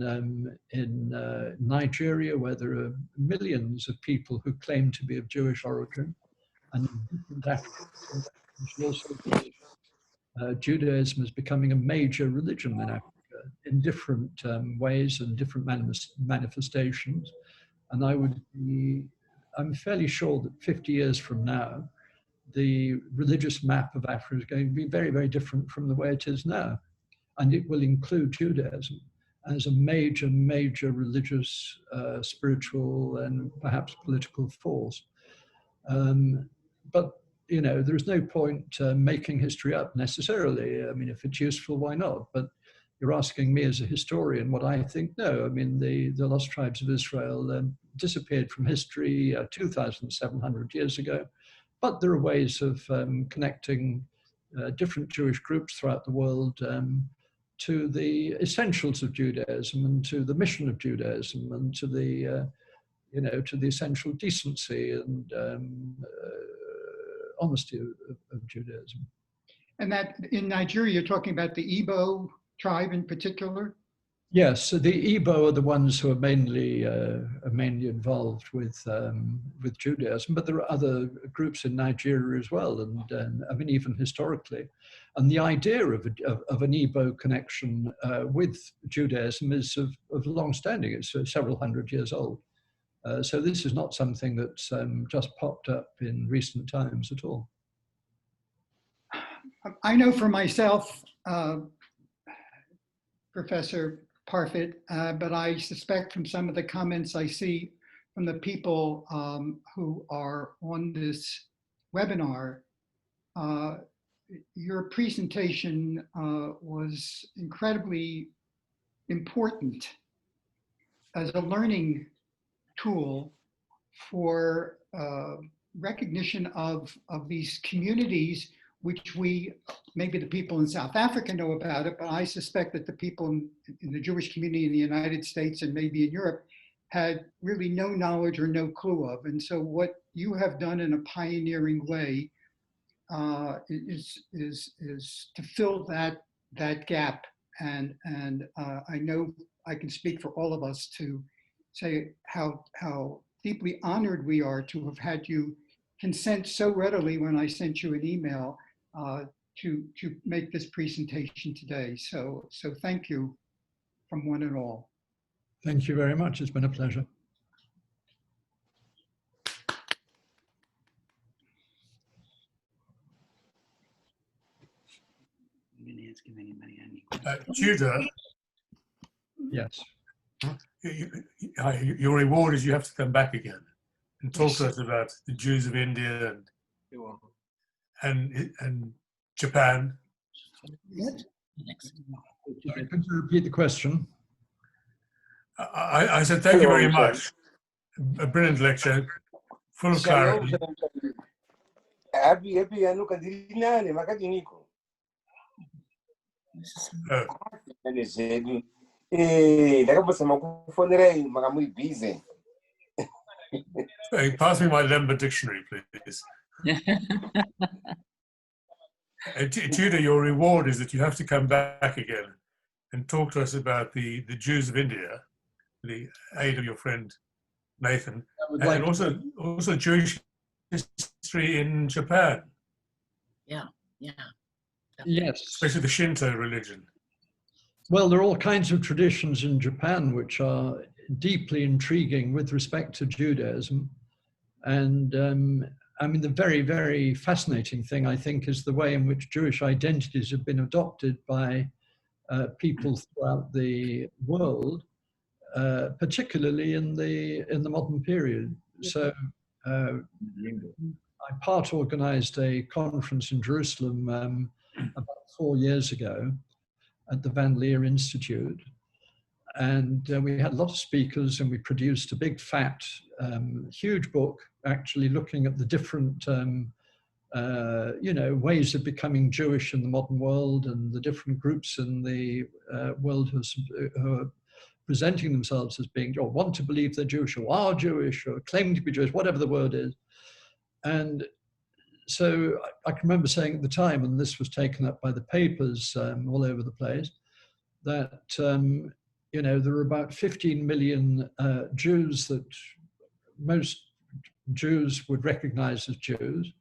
Nigeria, where there are millions of people who claim to be of Jewish origin, and different African countries, Judaism is becoming a major religion in Africa in different ways and different manifestations. And I'm fairly sure that 50 years from now, the religious map of Africa is going to be very, very different from the way it is now. And it will include Judaism as a major, major religious, spiritual, and perhaps political force. But, you know, there's no point making history up necessarily. I mean, if it's useful, why not? But you're asking me as a historian what I think. No, I mean, the lost tribes of Israel disappeared from history 2,700 years ago. But there are ways of connecting different Jewish groups throughout the world to the essentials of Judaism and to the mission of Judaism and to the, to the essential decency and honesty of Judaism. And that in Nigeria, you're talking about the Igbo tribe in particular? Yes, so the Igbo are the ones who are mainly involved with Judaism, but there are other groups in Nigeria as well, and I mean even historically, and the idea of an Igbo connection with Judaism is of long standing. It's several hundred years old. So this is not something that's just popped up in recent times at all. I know for myself, Professor Parfitt, but I suspect from some of the comments I see from the people who are on this webinar, your presentation was incredibly important as a learning tool for recognition of these communities, which maybe the people in South Africa know about it, but I suspect that the people in the Jewish community in the United States and maybe in Europe had really no knowledge or no clue of. And so what you have done in a pioneering way is to fill that gap. And I know I can speak for all of us to say how deeply honored we are to have had you consent so readily when I sent you an email to make this presentation today. So thank you from one and all. Thank you very much. It's been a pleasure. Tudor, Yes. your reward is you have to come back again and talk to us about the Jews of India and Japan. Sorry, could you repeat the question? I said thank you very much. A brilliant lecture, full of clarity. Pass me my Lemba dictionary, please. Tudor, your reward is that you have to come back again and talk to us about the Jews of India, the aid of your friend Nathan, and also Jewish history in Japan. Yeah. Yes. Especially the Shinto religion. Well, there are all kinds of traditions in Japan which are deeply intriguing with respect to Judaism. And I mean, the very, very fascinating thing, I think, is the way in which Jewish identities have been adopted by people throughout the world, particularly in the modern period. So I part organized a conference in Jerusalem about 4 years ago at the Van Leer Institute. And we had a lot of speakers, and we produced a big, fat, huge book, actually looking at the different, ways of becoming Jewish in the modern world, and the different groups in the world who are presenting themselves as being, or want to believe they're Jewish, or are Jewish, or claiming to be Jewish, whatever the word is. And so I can remember saying at the time, and this was taken up by the papers all over the place, that there are about 15 million Jews that most Jews would recognize as Jews.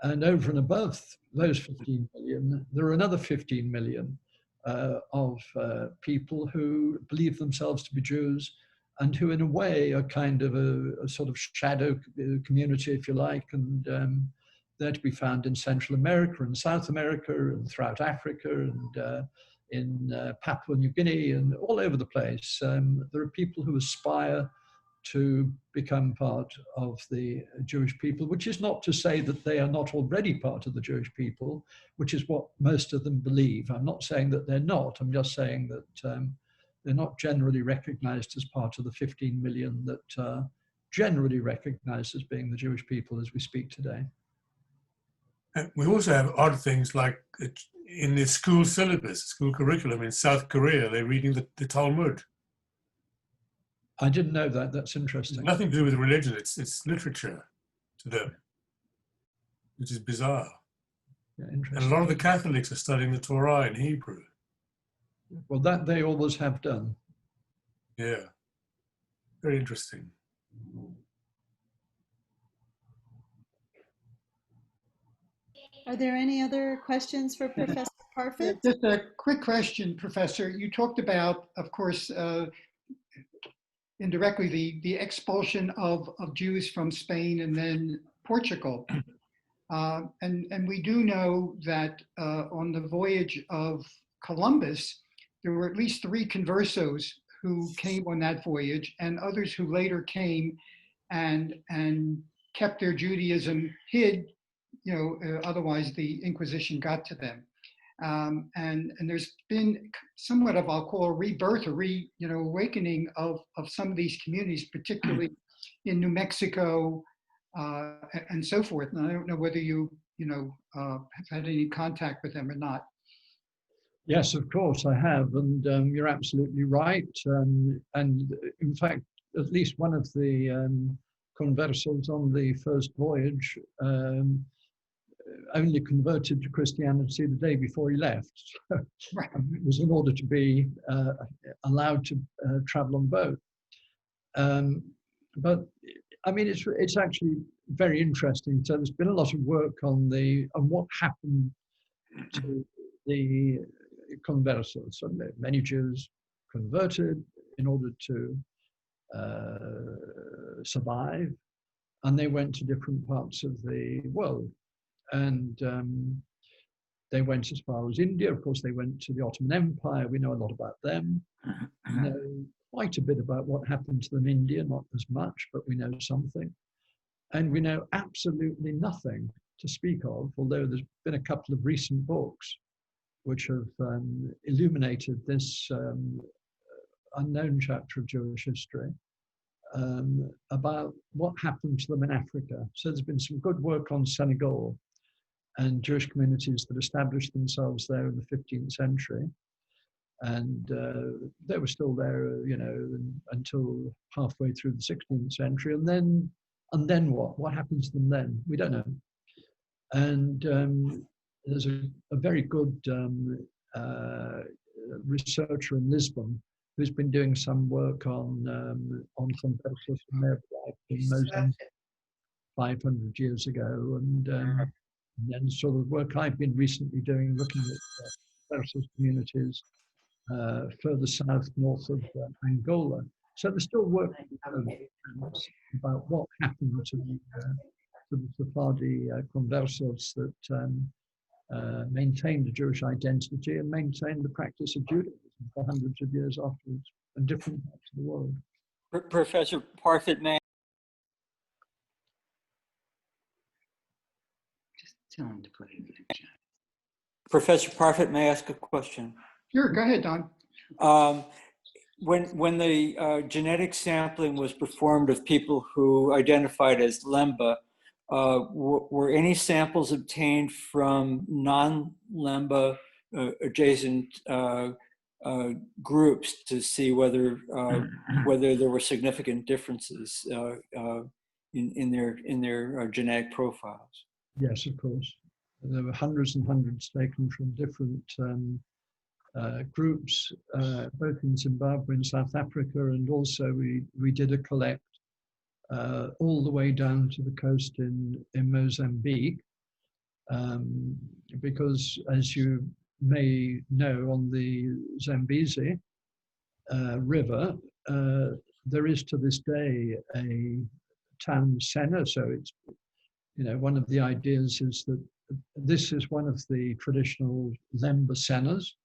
And over and above those 15 million, there are another 15 million of people who believe themselves to be Jews, and who in a way are kind of a sort of shadow community, if you like, and they're to be found in Central America and South America and throughout Africa and in Papua New Guinea and all over the place. There are people who aspire to become part of the Jewish people, which is not to say that they are not already part of the Jewish people, which is what most of them believe. I'm not saying that they're not, I'm just saying that they're not generally recognized as part of the 15 million that are generally recognized as being the Jewish people as we speak today. And we also have odd things like in the school syllabus, school curriculum in South Korea, they're reading the Talmud. I didn't know that. That's interesting. Nothing to do with religion. It's literature to them, which is bizarre. Yeah, interesting. And a lot of the Catholics are studying the Torah in Hebrew. Well, that they always have done. Yeah, very interesting. Are there any other questions for Professor Yeah, Parfitt? just a quick question, Professor. You talked about, of course, indirectly the expulsion of Jews from Spain and then Portugal. And we do know that on the voyage of Columbus, there were at least 3 conversos who came on that voyage, and others who later came and kept their Judaism hid. Otherwise the Inquisition got to them. And there's been somewhat of, I'll call, a rebirth, awakening of some of these communities, particularly in New Mexico, and so forth. And I don't know whether you have had any contact with them or not. Yes, of course I have, and you're absolutely right. And in fact, at least one of the conversos on the first voyage only converted to Christianity the day before he left. Right. It was in order to be allowed to travel on boat. But I mean, it's actually very interesting. So there's been a lot of work on what happened to the conversos. So many Jews converted in order to survive, and they went to different parts of the world. And they went as far as India. Of course, they went to the Ottoman Empire. We know a lot about them. We know quite a bit about what happened to them in India, not as much, but we know something. And we know absolutely nothing to speak of, although there's been a couple of recent books which have illuminated this unknown chapter of Jewish history about what happened to them in Africa. So there's been some good work on Senegal and Jewish communities that established themselves there in the 15th century. And they were still there, until halfway through the 16th century. And then what? What happened to them then? We don't know. And there's a very good researcher in Lisbon who's been doing some work on conversos from their in Mozambique 500 years ago, and then sort of work I've been recently doing, looking at conversos communities further south, north of Angola. So there's still work about what happened to the Sephardi conversos that maintained the Jewish identity and maintained the practice of Judaism for hundreds of years afterwards in different parts of the world. Professor Parfitt, may just tell him to put it in the chat. Professor Parfitt, may I ask a question? Sure, go ahead, Don. When the genetic sampling was performed of people who identified as Lemba, were any samples obtained from non-Lemba adjacent groups to see whether there were significant differences in their genetic profiles? Yes, of course. There were hundreds and hundreds taken from different groups, both in Zimbabwe and South Africa, and also we did a collect all the way down to the coast in Mozambique, because as you may know, on the Zambezi River, there is to this day a town center. So it's, one of the ideas is that this is one of the traditional Lemba centers.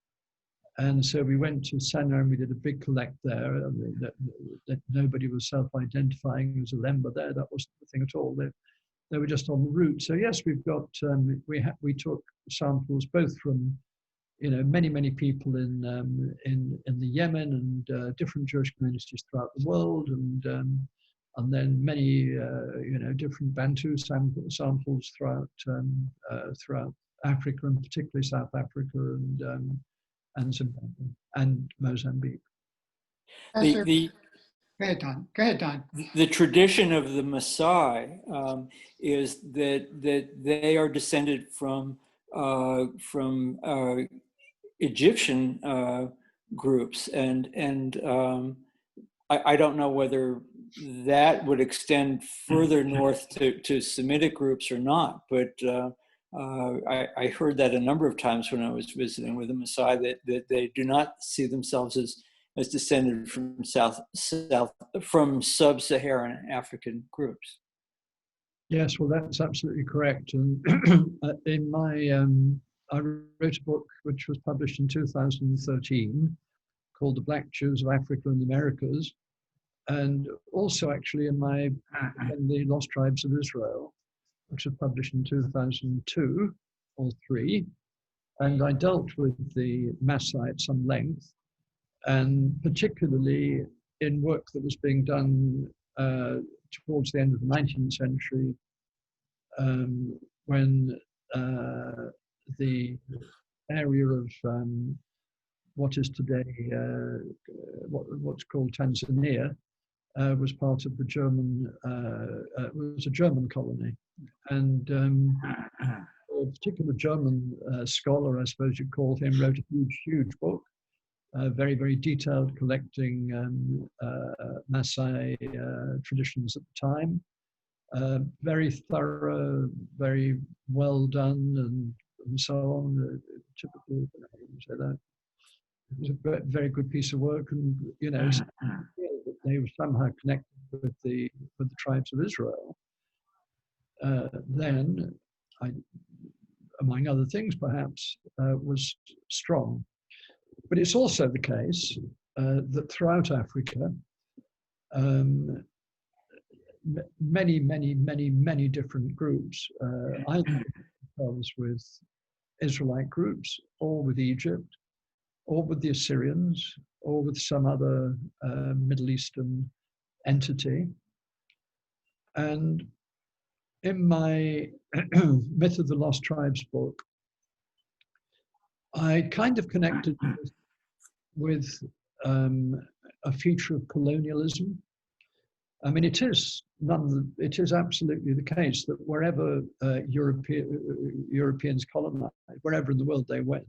And so we went to Senna and we did a big collect there. That nobody was self-identifying as a Lemba there. That wasn't the thing at all. They were just on the route. So yes, we've got we took samples both from many people in the Yemen and different Jewish communities throughout the world, and then many different Bantu samples throughout Africa, and particularly South Africa and Zimbabwe and Mozambique. Go ahead, Don. The tradition of the Maasai is that they are descended from Egyptian groups, and I don't know whether that would extend further north to Semitic groups or not, but I heard that a number of times when I was visiting with the Maasai, that they do not see themselves as descended from from sub-Saharan African groups. Yes, well, that's absolutely correct. And in my, I wrote a book which was published in 2013 called The Black Jews of Africa and the Americas. And also actually in The Lost Tribes of Israel, which was published in 2002 or 3. And I dealt with the Maasai at some length, and particularly in work that was being done towards the end of the 19th century, when the area of what is today what's called Tanzania was part of the German, was a German colony. And a particular German scholar, I suppose you'd call him, wrote a huge book, very, very detailed, collecting Maasai traditions at the time. Very thorough, very well done, and so on. Typical, say that. It was a very good piece of work, and they were somehow connected with the tribes of Israel. Then, among other things, perhaps, was strong. But it's also the case that throughout Africa, many different groups, either themselves with Israelite groups, or with Egypt, or with the Assyrians, or with some other Middle Eastern entity. And in my Myth of the Lost Tribes book, I kind of connected with a feature of colonialism. I mean, it is absolutely the case that wherever Europeans colonized, wherever in the world they went,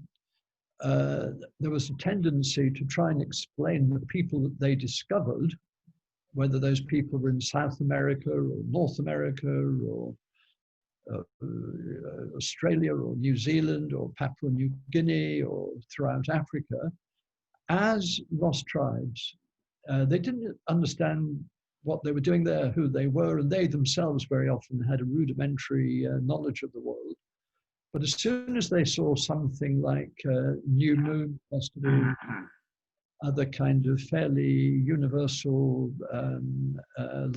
there was a tendency to try and explain the people that they discovered, whether those people were in South America or North America or Australia or New Zealand or Papua New Guinea or throughout Africa, as lost tribes. They didn't understand what they were doing there, who they were, and they themselves very often had a rudimentary knowledge of the world. But as soon as they saw something like New Moon Festival, other kind of fairly universal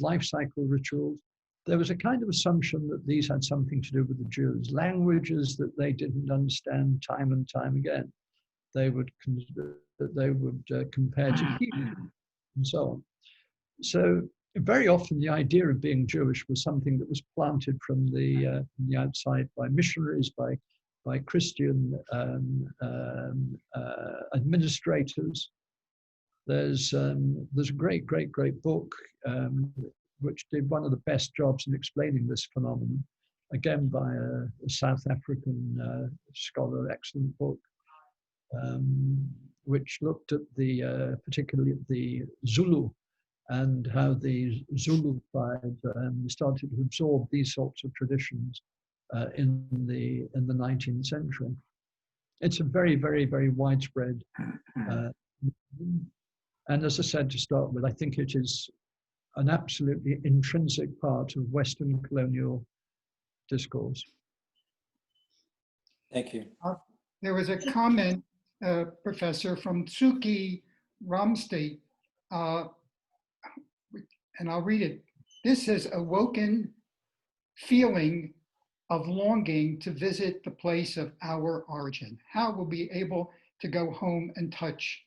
life cycle rituals, there was a kind of assumption that these had something to do with the Jews. Languages that they didn't understand time and time again, they would compare to Hebrew and so on. So very often the idea of being Jewish was something that was planted from the outside by missionaries, by Christian administrators. There's a great book which did one of the best jobs in explaining this phenomenon, again by a South African scholar, excellent book, which looked at particularly at the Zulu, and how the Zulu tribe started to absorb these sorts of traditions in the 19th century. It's a very, very, very widespread, and as I said to start with, I think it is an absolutely intrinsic part of Western colonial discourse. Thank you. There was a comment, Professor, from Tsuki Ramsty, and I'll read it. This has awoken feeling of longing to visit the place of our origin. How will we be able to go home and touch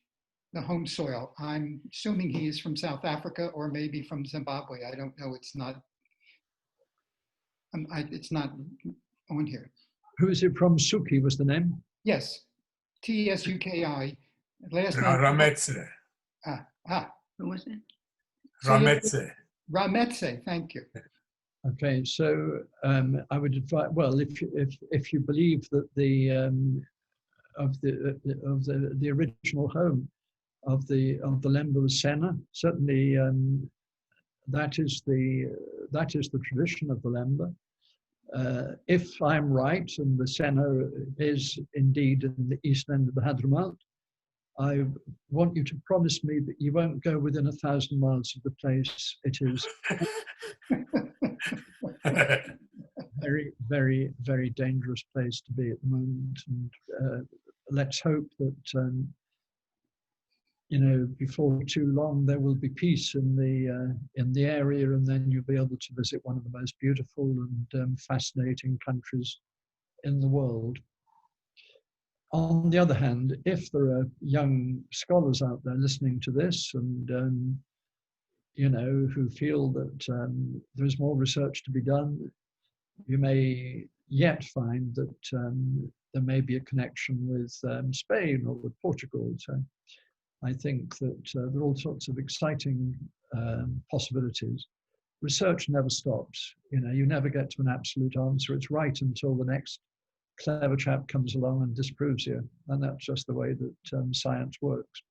the home soil? I'm assuming he is from South Africa or maybe from Zimbabwe. I don't know. It's not on here. Who is it from? Suki was the name? Yes, Tsuki. Last name. Rametse. Who was it? Rametse. Rametse, thank you. Okay, so I would advise. Well, if you believe that the original home the Lemba was Sena. Certainly, that is the tradition of the Lemba. If I'm right, and the Sena is indeed in the east end of the Hadramaut, I want you to promise me that you won't go within 1,000 miles of the place. It is very, very, very dangerous place to be at the moment. And let's hope that before too long there will be peace in the area, and then you'll be able to visit one of the most beautiful and fascinating countries in the world. On the other hand, if there are young scholars out there listening to this and who feel that there's more research to be done, you may yet find that there may be a connection with Spain or with Portugal. So I think that there are all sorts of exciting possibilities. Research never stops. You never get to an absolute answer. It's right until the next clever chap comes along and disproves you. And that's just the way that science works.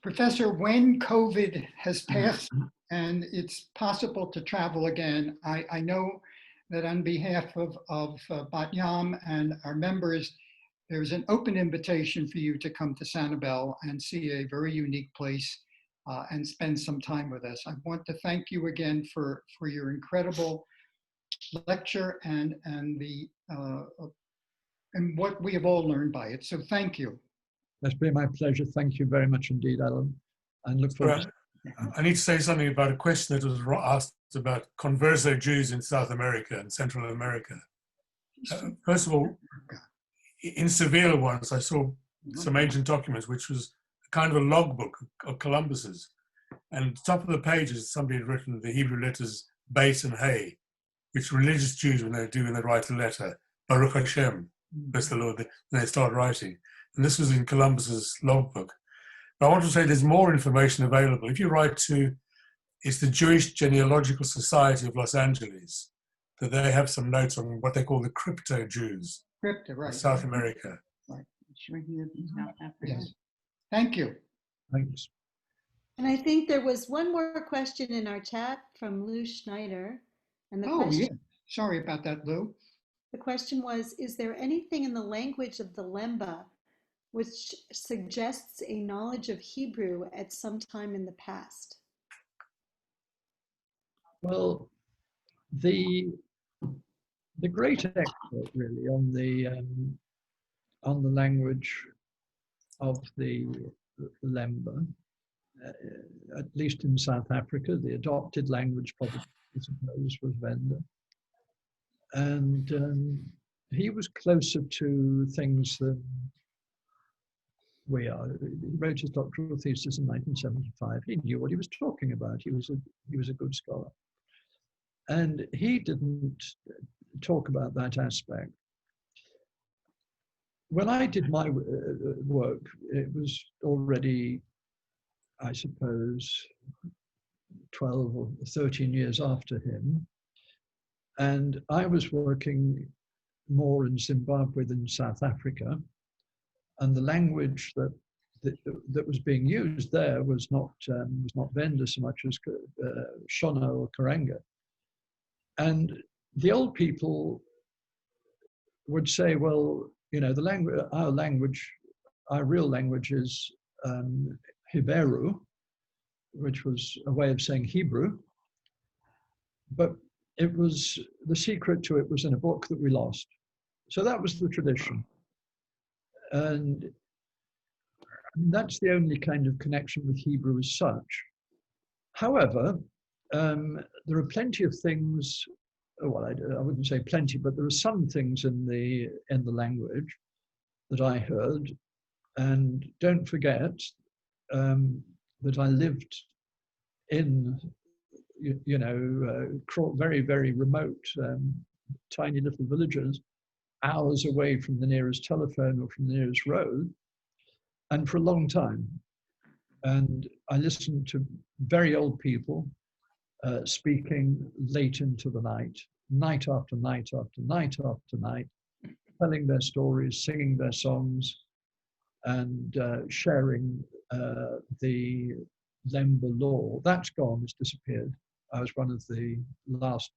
Professor, when COVID has passed and it's possible to travel again, I know that on behalf of Bat Yam and our members, there's an open invitation for you to come to Sanibel and see a very unique place and spend some time with us. I want to thank you again for your incredible lecture and what we have all learned by it. So thank you. That's been my pleasure. Thank you very much indeed, Alan. And look forward to I need to say something about a question that was asked about converso Jews in South America and Central America. First of all, in Seville once, I saw some ancient documents, which was kind of a logbook of Columbus's. And at the top of the pages, somebody had written the Hebrew letters Beit and Hey, which religious Jews, when they do when they write a letter, Baruch Hashem, bless the Lord, they start writing. And this was in Columbus's logbook. But I want to say there's more information available. If you write to, it's the Jewish Genealogical Society of Los Angeles, that they have some notes on what they call the crypto Jews. Crypto, right. South America. Right. Sure, he lives in South Africa. Yes. Thank you. Thanks. And I think there was one more question in our chat from Lou Schneider. And Yeah. Sorry about that, Lou. The question was, is there anything in the language of the Lemba which suggests a knowledge of Hebrew at some time in the past? Well, the great expert really on the language of the Lemba, at least in South Africa, the adopted language probably, I suppose, was Venda. And he was closer to things than we are. He wrote his doctoral thesis in 1975. He knew what he was talking about. He was a good scholar. And he didn't talk about that aspect. When I did my work, it was already, I suppose, 12 or 13 years after him. And I was working more in Zimbabwe than South Africa. And the language that was being used there was not Venda so much as Shona or Karanga. And the old people would say, well, the language, our real language is Hebrew, which was a way of saying Hebrew. But it was, the secret to it was in a book that we lost. So that was the tradition. And that's the only kind of connection with Hebrew as such. However, there are plenty of things, well, I wouldn't say plenty, but there are some things in the language that I heard. And don't forget that I lived in, very, very remote, tiny little villages, hours away from the nearest telephone or from the nearest road, and for a long time. And I listened to very old people speaking late into the night, night after night after night after night, telling their stories, singing their songs. and sharing the Lemba law. That's gone, it's disappeared. I was one of the last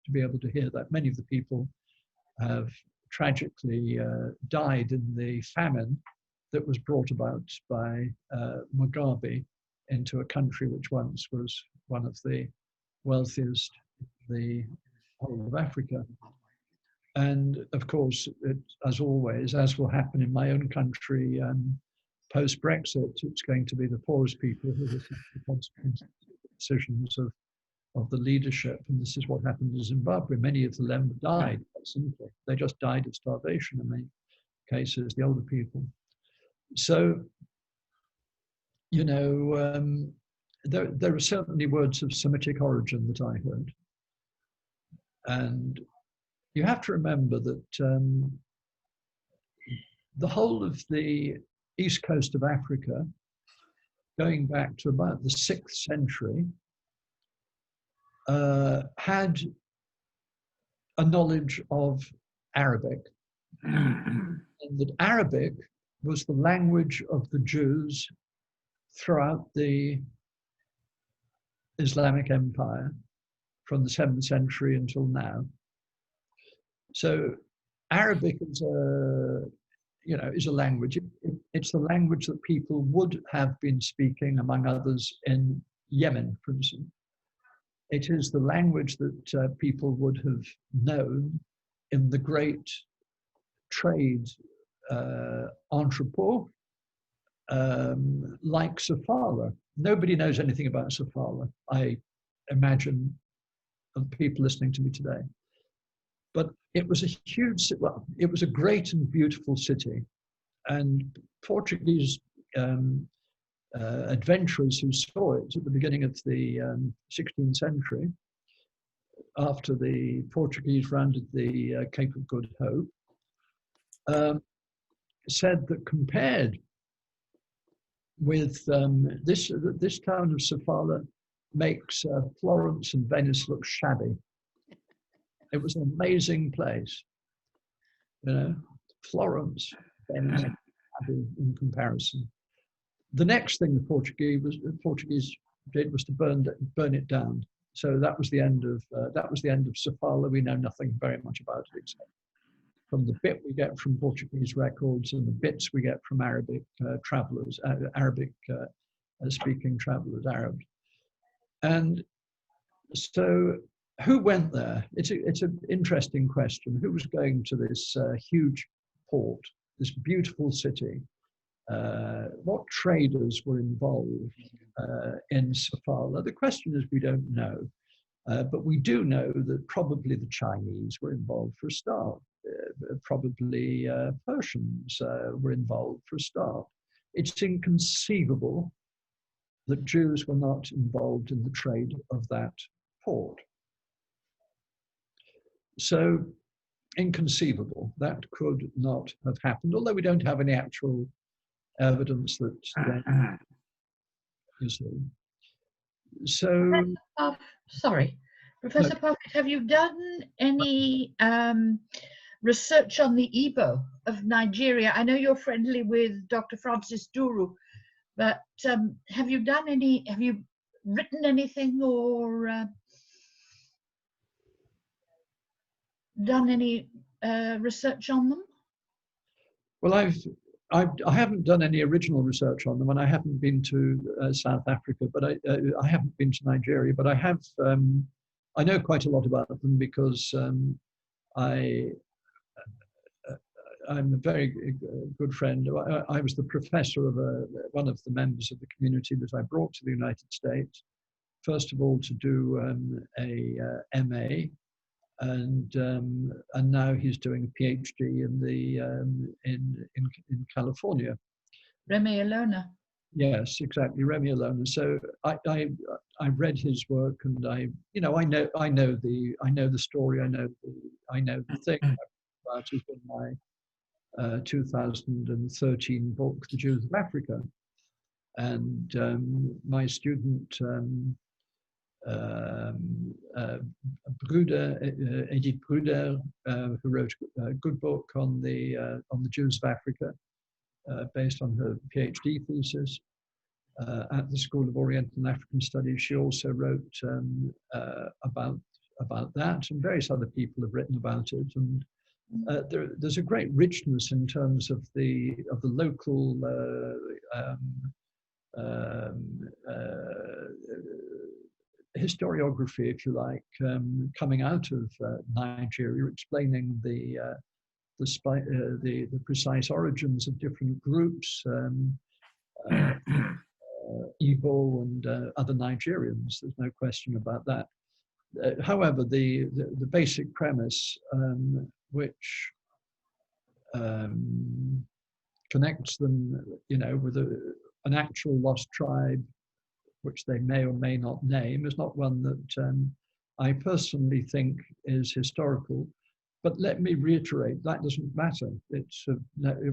to be able to hear that. Many of the people have tragically died in the famine that was brought about by Mugabe into a country which once was one of the wealthiest in the whole of Africa. And of course, as always, as will happen in my own country, post-Brexit, it's going to be the poorest people who will suffer the consequences of the decisions of the leadership. And this is what happened in Zimbabwe. Many of the Lemba died, quite simply. They just died of starvation in many cases, the older people. So, you know, there are certainly words of Semitic origin that I heard. And you have to remember that the whole of the east coast of Africa, going back to about the 6th century, had a knowledge of Arabic. And that Arabic was the language of the Jews throughout the Islamic Empire from the 7th century until now. So Arabic is a language. It's the language that people would have been speaking, among others, in Yemen, for instance. It is the language that people would have known in the great trade entrepot, like Sofala. Nobody knows anything about Sofala, I imagine, of people listening to me today. But it was a huge, well, it was a great and beautiful city. And Portuguese adventurers who saw it at the beginning of the 16th century, after the Portuguese rounded the Cape of Good Hope, said that compared with this town of Sofala makes Florence and Venice look shabby. It was an amazing place, you know, Florence, Venice, in comparison. The next thing the Portuguese did was to burn it down. So that was the end of Sofala. We know nothing very much about it except from the bit we get from Portuguese records and the bits we get from Arabic travelers, Arabic speaking travelers, Arabs. And so, who went there? It's an interesting question. Who was going to this huge port, this beautiful city? What traders were involved in Sofala? The question is, we don't know. But we do know that probably the Chinese were involved for a start. Probably Persians were involved for a start. It's inconceivable that Jews were not involved in the trade of that port. So inconceivable, that could not have happened, although we don't have any actual evidence that, you see. So, sorry, Professor Parfitt, have you done any research on the Igbo of Nigeria? I know you're friendly with Dr. Francis Duru, but have you written anything or done any research on them? Well, I haven't done any original research on them, and I haven't been to South Africa, but I haven't been to Nigeria, but I have. I know quite a lot about them because I'm a very good friend. I was the professor of one of the members of the community that I brought to the United States, first of all to do a MA, and now he's doing a PhD in California. Remy Alona. Yes, exactly, Remy Alona. So I read his work, and I know the story. I know the thing about it in my 2013 book, The Jews of Africa, and my student Edith Bruder, who wrote a good book on the Jews of Africa, based on her PhD thesis at the School of Oriental and African Studies. She also wrote about that, and various other people have written about it. And there's a great richness in terms of the local historiography, if you like, coming out of Nigeria, explaining the precise origins of different groups, Igbo and other Nigerians. There's no question about that. However, the basic premise, which connects them, with an actual lost tribe, which they may or may not name, is not one that I personally think is historical. But let me reiterate, that doesn't matter. It's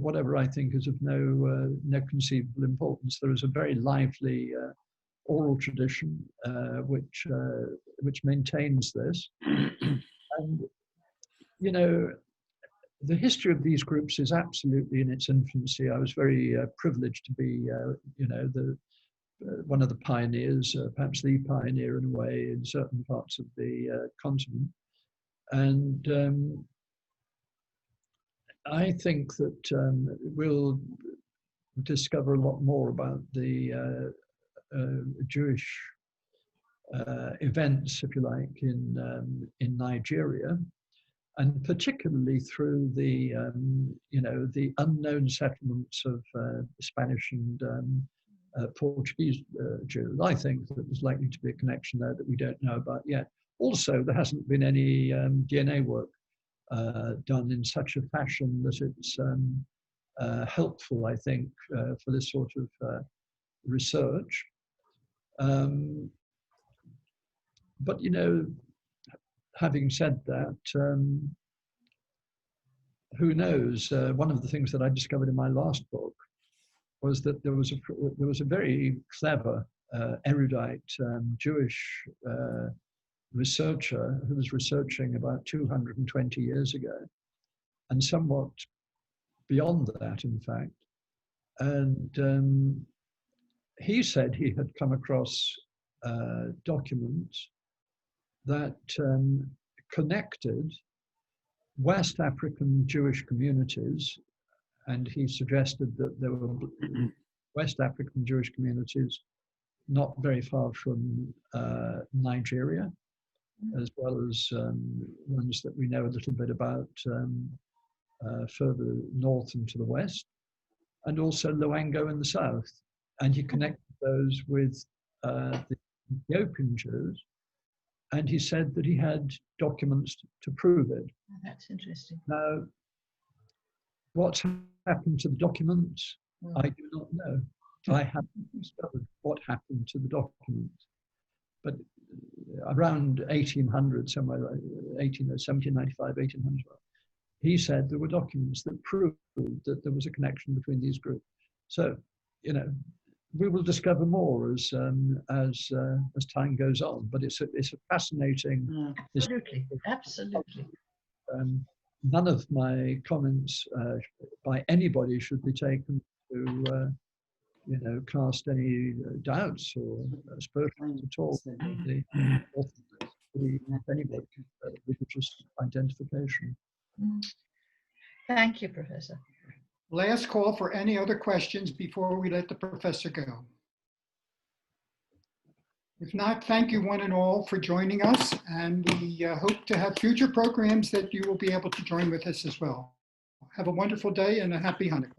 whatever I think is of no conceivable importance. There is a very lively oral tradition which maintains this, and the history of these groups is absolutely in its infancy. I was very privileged to be, one of the pioneers, perhaps the pioneer in a way, in certain parts of the continent. And I think that we'll discover a lot more about the Jewish events, if you like, in Nigeria, and particularly through the the unknown settlements of Spanish and Portuguese Jews. I think that there's likely to be a connection there that we don't know about yet. Also, there hasn't been any DNA work done in such a fashion that it's helpful, I think, for this sort of research. But having said that, who knows? One of the things that I discovered in my last book was that there was a very clever, erudite Jewish researcher who was researching about 220 years ago, and somewhat beyond that, in fact. And he said he had come across documents that connected West African Jewish communities, and he suggested that there were West African Jewish communities not very far from Nigeria, as well as ones that we know a little bit about further north and to the west, and also Luango in the south. And he connected those with the Ethiopian Jews, and he said that he had documents to prove it. Oh, that's interesting. Now, what's happened to the documents, I do not know. I haven't discovered what happened to the documents. But around 1800, somewhere 1795, 1800, he said there were documents that proved that there was a connection between these groups. So, we will discover more as time goes on. But it's a fascinating. Absolutely. None of my comments by anybody should be taken to cast any doubts or aspersions at all. The anybody religious identification. Thank you, Professor. Last call for any other questions before we let the professor go. If not, thank you one and all for joining us, and we hope to have future programs that you will be able to join with us as well. Have a wonderful day and a happy Hanukkah.